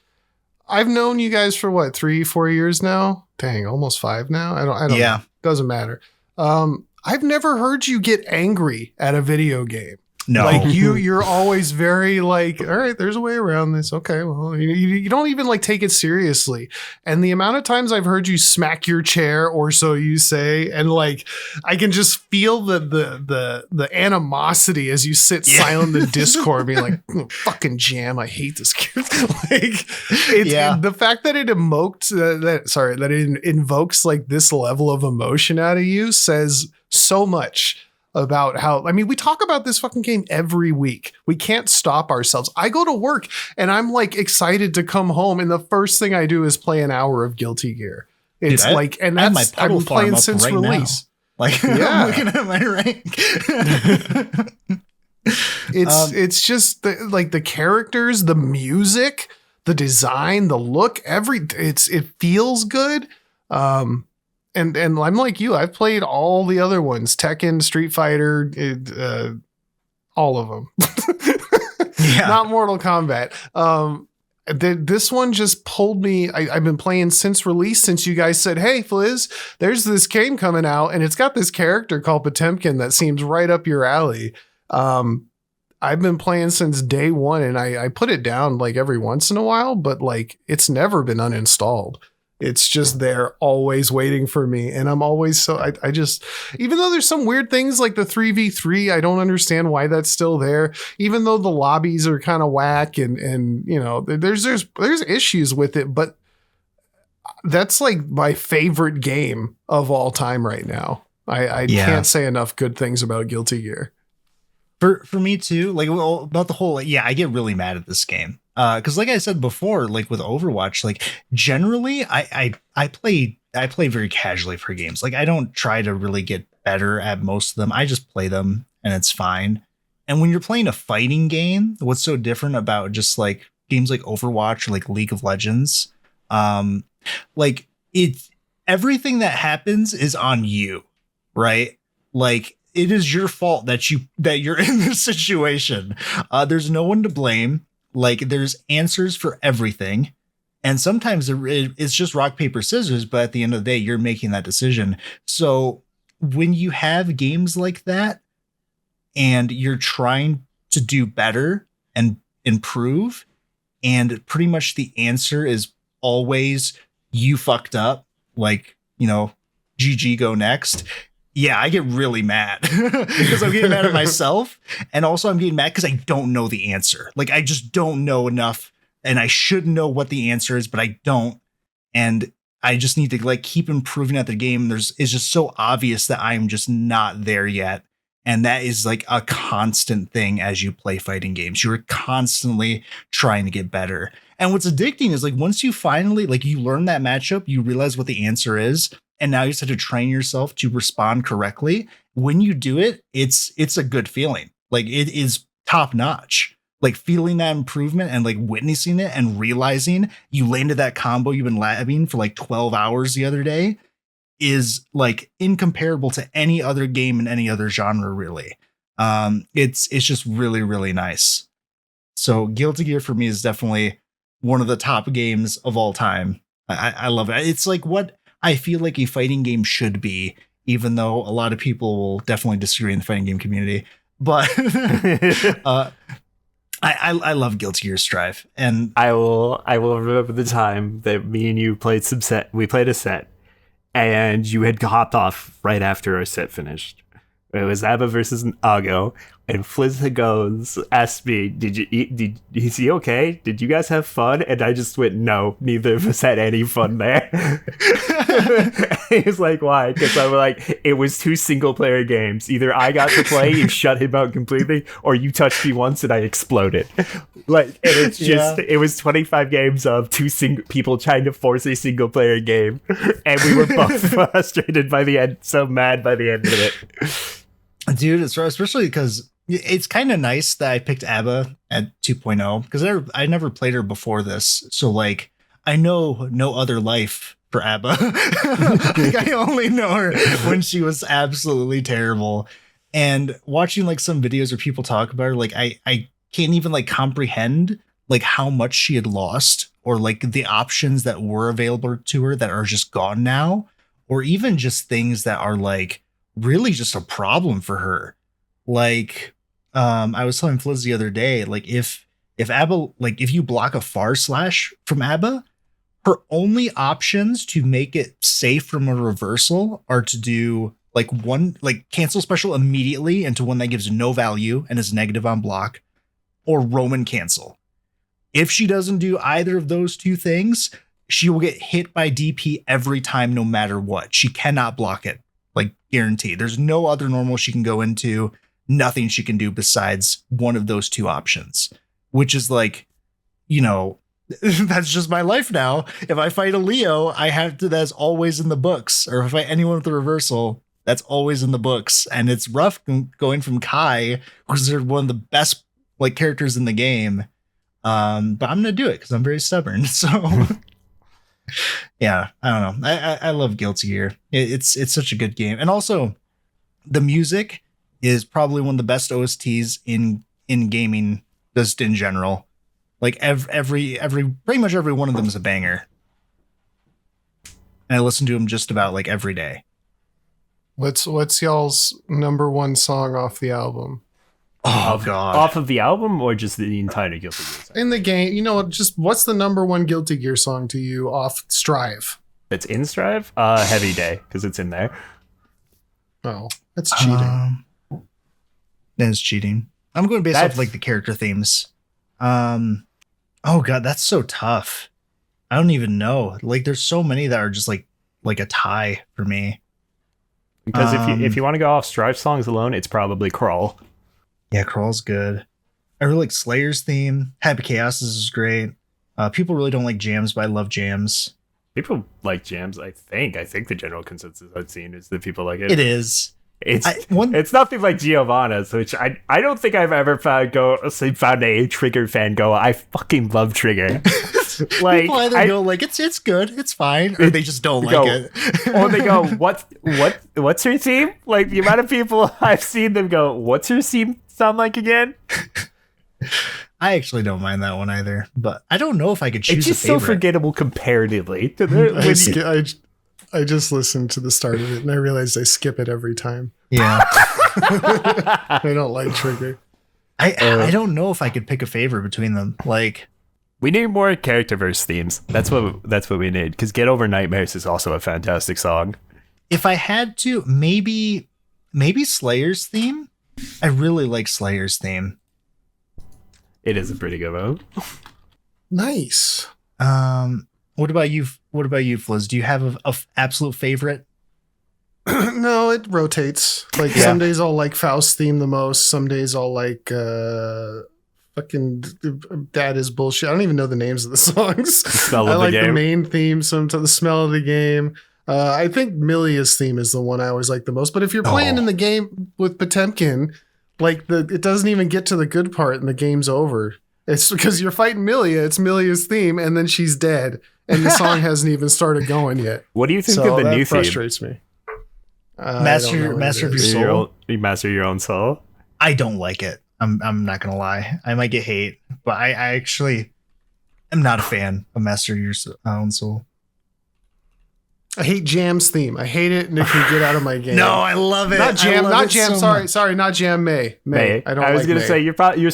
I've known you guys for what, 3-4 years now? Dang, almost 5 now. I don't know. Doesn't matter. I've never heard you get angry at a video game. No, like you're always very like, all right, there's a way around this. Okay, well, you don't even like take it seriously. And the amount of times I've heard you smack your chair, or so you say, and like I can just feel the animosity as you sit silent in the Discord, being like, oh, "Fucking jam, I hate this game." Like, the fact that it that it invokes like this level of emotion out of you says so much about how, I mean, we talk about this fucking game every week. We can't stop ourselves. I go to work and I'm like excited to come home, and the first thing I do is play an hour of Guilty Gear. It's Dude, like, and that's I've been playing since right release. Now. Like, I'm looking at my rank. It's just the characters, the music, the design, the look, it feels good. And I'm like you, I've played all the other ones, Tekken, Street Fighter, all of them. Not Mortal Kombat. This one just pulled me. I've been playing since release, since you guys said, hey, Fliz, there's this game coming out, and it's got this character called Potemkin that seems right up your alley. I've been playing since day one, and I put it down like every once in a while, but like it's never been uninstalled. It's just there always waiting for me. And I'm always I just, even though there's some weird things like the 3v3, I don't understand why that's still there. Even though the lobbies are kind of whack and you know, there's issues with it, but that's like my favorite game of all time right now. I can't say enough good things about Guilty Gear. For me too, like about the whole, I get really mad at this game. Because like I said before, like with Overwatch, like generally I play very casually for games. Like I don't try to really get better at most of them. I just play them and it's fine. And when you're playing a fighting game, what's so different about just like games like Overwatch or like League of Legends, like everything that happens is on you, right? Like it is your fault that you're in this situation. There's no one to blame. Like there's answers for everything. And sometimes it's just rock, paper, scissors. But at the end of the day, you're making that decision. So when you have games like that and you're trying to do better and improve, and pretty much the answer is always you fucked up, like, you know, GG, go next. Yeah, I get really mad because I'm getting mad at myself. And also I'm getting mad because I don't know the answer. Like I just don't know enough, and I should know what the answer is, but I don't. And I just need to like keep improving at the game. It's just so obvious that I'm just not there yet. And that is like a constant thing as you play fighting games. You're constantly trying to get better. And what's addicting is like once you finally like you learn that matchup, you realize what the answer is. And now you just have to train yourself to respond correctly. When you do it, it's a good feeling. Like it is top notch. Like feeling that improvement and like witnessing it and realizing you landed that combo you've been labbing for like 12 hours the other day is like incomparable to any other game in any other genre, really. It's just really, really nice. So Guilty Gear for me is definitely one of the top games of all time. I love it. It's like what I feel like a fighting game should be, even though a lot of people will definitely disagree in the fighting game community. But I love Guilty Gear Strive, and I will remember the time that me and you played we played a set, and you had hopped off right after our set finished. It was ABBA versus Ago, and Flizza asked me, is he okay? Did you guys have fun? And I just went, no, neither of us had any fun there. He was like, why? Because I was like, it was 2 single-player games. Either I got to play and shut him out completely, or you touched me once and I exploded. Like, and it's just, it was 25 games of 2 people trying to force a single-player game, and we were both frustrated by the end, so mad by the end of it. Dude, it's especially because it's kind of nice that I picked ABBA at 2.0 because I never played her before this. So like I know no other life for ABBA. Like, I only know her when she was absolutely terrible. And watching like some videos where people talk about her, like I can't even like comprehend like how much she had lost or like the options that were available to her that are just gone now, or even just things that are like really just a problem for her. Like I was telling Flizz the other day, like if ABBA, like if you block a far slash from ABBA, her only options to make it safe from a reversal are to do like one, like cancel special immediately into one that gives no value and is negative on block, or Roman cancel. If she doesn't do either of those 2 things, she will get hit by DP every time, no matter what. She cannot block it. Like guaranteed. There's no other normal she can go into. Nothing she can do besides one of those 2 options, which is like, you know, that's just my life now. If I fight a Leo, I have to, that's always in the books. Or if I fight anyone with the reversal, that's always in the books. And it's rough going from Kai, who's one of the best like characters in the game. But I'm going to do it because I'm very stubborn. So yeah, I don't know. I love Guilty Gear. It's such a good game. And also the music is probably one of the best OSTs in gaming, just in general. Like every pretty much every one of them is a banger. And I listen to them just about like every day. What's y'all's number 1 song off the album? Oh God. Off of the album or just the entire Guilty Gear song? In the game, you know, just what's the number 1 Guilty Gear song to you off Strive? It's in Strive? Heavy Day, because it's in there. Oh, that's cheating. That is cheating. I'm going based off like the character themes. Oh God, that's so tough. I don't even know. Like there's so many that are just like a tie for me. Because if you want to go off Strive songs alone, it's probably Crawl. Yeah, Crawl's good. I really like Slayer's theme. Happy Chaos is great. People really don't like jams, but I love jams. People like jams, I think. I think the general consensus I've seen is that people like it. It is. It's nothing like Giovanna's, which I don't think I've ever found a Trigger fan go, I fucking love Trigger. Like people either go like it's good, it's fine, or they just don't like it. Or they go, what's her theme? Like the amount of people I've seen them go, what's her theme sound like again? I actually don't mind that one either, but I don't know if I could choose. It's just a favorite. so forgettable comparatively to I just listened to the start of it and I realized I skip it every time. Yeah. I don't like Trigger. I don't know if I could pick a favorite between them. Like, we need more character verse themes. That's what we need. Because Get Over Nightmares is also a fantastic song. If I had to, maybe Slayer's theme. I really like Slayer's theme. It is a pretty good one. Nice. What about you? What about you, Fliz? Do you have a absolute favorite? No, it rotates. Like some days I'll like Faust theme the most. Some days I'll like fucking That Is Bullshit. I don't even know the names of the songs. I like the main theme, sometimes the Smell of the Game. I think Milia's theme is the one I always like the most. But if you're playing in the game with Potemkin, like it doesn't even get to the good part and the game's over. It's because you're fighting Milia. It's Milia's theme, and then she's dead, and the song hasn't even started going yet. What do you think of the new theme? Frustrates me. Master of your soul. You master your own soul. I don't like it. I'm not gonna lie. I might get hate, but I actually am not a fan of Master of Your Own Soul. I hate Jam's theme. I hate it, and it can get out of my game. No, I love it. Not Jam. I love Not it Jam. so much. Sorry, not Jam. May. I don't. I was like gonna May. say you're talking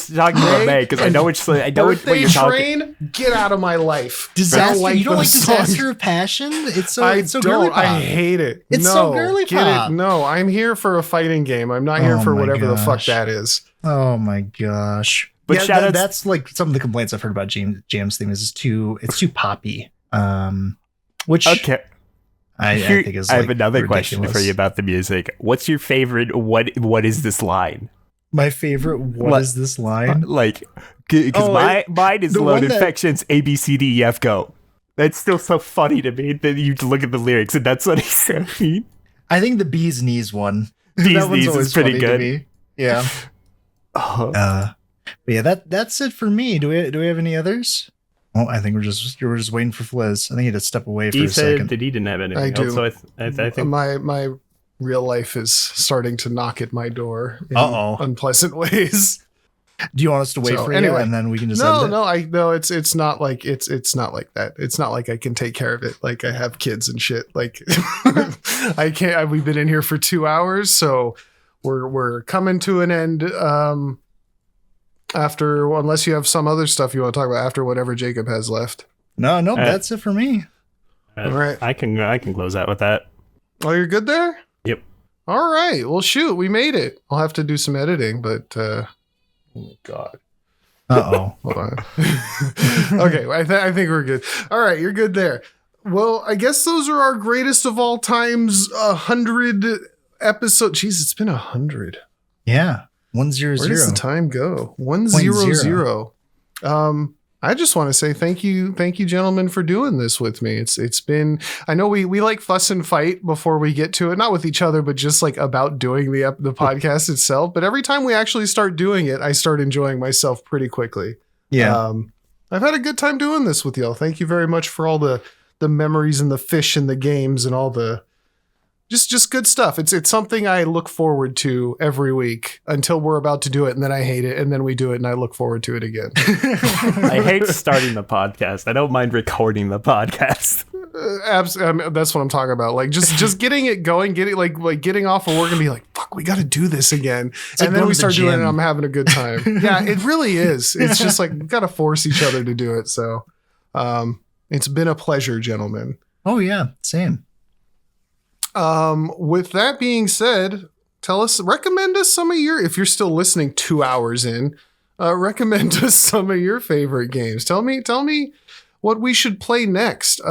about May because I know what Birthday you're talking. Train, get out of my life. Disaster. You don't like those songs. Disaster of Passion? It's so. I It's so don't. girly pop. I hate it. It's no, so girly get pop. it? No, I'm here for a fighting game. I'm not here Oh for my whatever the fuck gosh. that is. Oh my gosh! But Yeah, shout outs- that's like some of the complaints I've heard about Jam's theme is it's too poppy. Which Okay. I think is. I have like, another question ridiculous. for you about the music. What's your favorite? What is this line? My favorite. What is this line? Like, because Oh, mine is the Load one that- Infections A B C D E F Go. That's still so funny to me that you look at the lyrics and that's what he's saying. I think the bee's knees one. Bee's That one's Knees is always pretty funny to good. me. Yeah. Oh. But yeah, that's it for me. Do we have any others? Well, I think we're just waiting for Fliz. I think he had to step away for He a said second. that he didn't have anything I else, do. so I think My real life is starting to knock at my door in Uh-oh. unpleasant ways. Do you want us to wait So, for you anyway. and then we can just end it? No, it's not like it's not like that. It's not like I can take care of it. Like I have kids and shit. Like I can't. We've been in here for 2 hours, so we're coming to an end. After, unless you have some other stuff you want to talk about after whatever Jacob has left. No, that's it for me. All right. I can close out with that. Oh, you're good there? Yep. All right. Well, shoot, we made it. I'll have to do some editing, but oh my God. Uh-oh. Hold on. Okay, I think we're good. All right, you're good there. Well, I guess those are our greatest of all times 100 episode. Jeez, it's been 100. Yeah. 100. Where does the time go? 100. I just want to say thank you, gentlemen, for doing this with me. It's been. I know we like fuss and fight before we get to it, not with each other, but just like about doing the podcast itself. But every time we actually start doing it, I start enjoying myself pretty quickly. Yeah. I've had a good time doing this with y'all. Thank you very much for all the memories and the fish and the games and all the. Just good stuff. It's something I look forward to every week until we're about to do it, and then I hate it, and then we do it, and I look forward to it again. I hate starting the podcast. I don't mind recording the podcast. That's what I'm talking about. Like just getting it going, getting like getting off of work and be like, fuck, we got to do this again, like and then going we to the start doing it, gym. and I'm having a good time. Yeah, it really is. It's just like we got to force each other to do it. So, it's been a pleasure, gentlemen. Oh yeah, same. With that being said, recommend us some of your, if you're still listening 2 hours in, recommend us some of your favorite games. Tell me what we should play next.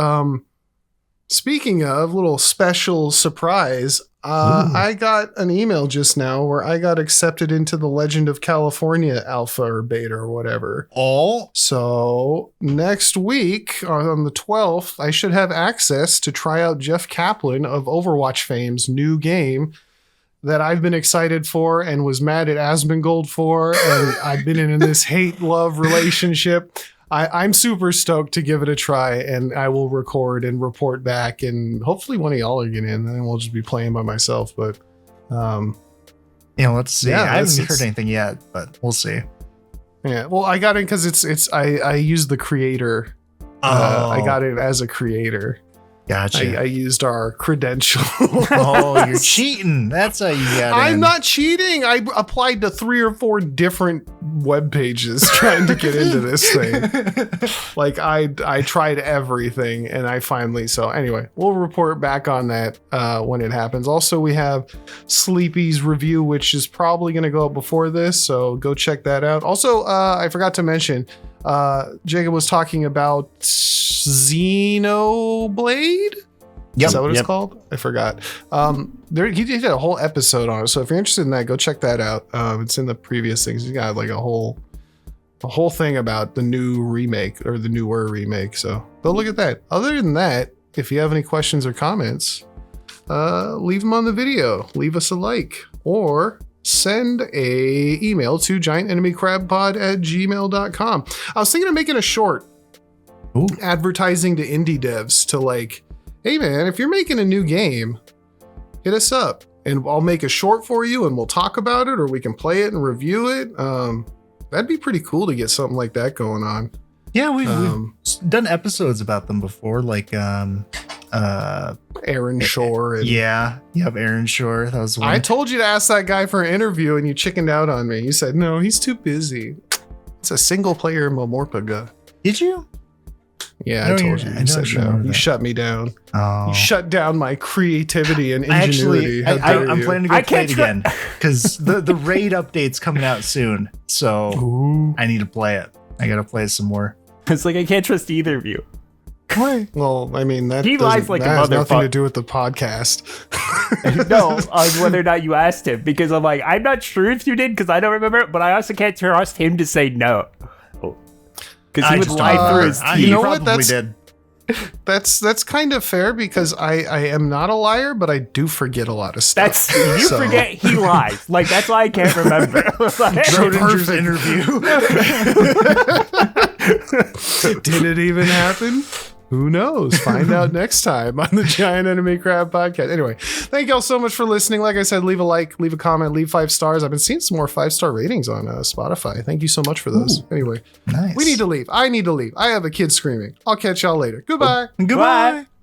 Speaking of little special surprise, I got an email just now where I got accepted into the Legend of California alpha or beta or whatever. Oh, So next week on the 12th, I should have access to try out Jeff Kaplan of Overwatch fame's new game that I've been excited for and was mad at Asmongold for. And I've been in this hate-love relationship. I'm super stoked to give it a try, and I will record and report back, and hopefully one of y'all are getting in, and then we'll just be playing by myself. But let's see. Yeah, I haven't it's- heard anything yet, but we'll see. yeah, well, I got in because I used the creator. I got it as a creator. Gotcha. I used our credential. Oh, you're cheating. That's how you got I'm in. not cheating. I applied to 3 or 4 different web pages trying to get into this thing. Like I tried everything, and I finally. So anyway, we'll report back on that when it happens. Also, we have Sleepy's review, which is probably going to go up before this, so go check that out. Also, I forgot to mention. Jacob was talking about Xenoblade. Yep. Is that what it's Yep. called? I forgot. He did a whole episode on it. So if you're interested in that, go check that out. It's in the previous things. He got like a whole thing about the new remake or the newer remake. So go look at that. Other than that, if you have any questions or comments, leave them on the video. Leave us a like or send a email to giantenemycrabpod@gmail.com. I was thinking of making a short advertising to indie devs to like, hey man, if you're making a new game, hit us up and I'll make a short for you and we'll talk about it, or we can play it and review it. That'd be pretty cool to get something like that going on. Yeah, we've done episodes about them before. Like Aaron Shore. And Yeah, you have Aaron Shore. That was one. I told you to ask that guy for an interview and you chickened out on me. You said, no, he's too busy. It's a single player Momorpaga. Did you? Yeah, I told you. I You said don't no. remember You that. shut me down. Oh. You shut down my creativity and ingenuity. Actually, How dare I'm you. planning to go I play it can't try- again because the raid update's coming out soon. So Ooh. I need to play it. I gotta play it some more. It's like I can't trust either of you. Why? Well, I mean, that He lies doesn't- like a that has nothing to motherfucker. do with the podcast. No, on whether or not you asked him, because I'm like, I'm not sure if you did because I don't remember, but I also can't trust him to say no. Because he I would just lie don't through remember. his I- teeth. You know he what? probably That's- did. That's kind of fair because I am not a liar, but I do forget a lot of stuff. That's you So- forget he lies. Like that's why I can't remember. Like, Schrodinger's interview. Did it even happen? Who knows? Find out next time on the Giant Enemy Crab podcast. Anyway, thank y'all so much for listening. Like I said, leave a like, leave a comment, leave 5 stars. I've been seeing some more 5-star ratings on Spotify. Thank you so much for those. Anyway, Nice. we need to leave. I need to leave. I have a kid screaming. I'll catch y'all later. Goodbye. Goodbye. Bye.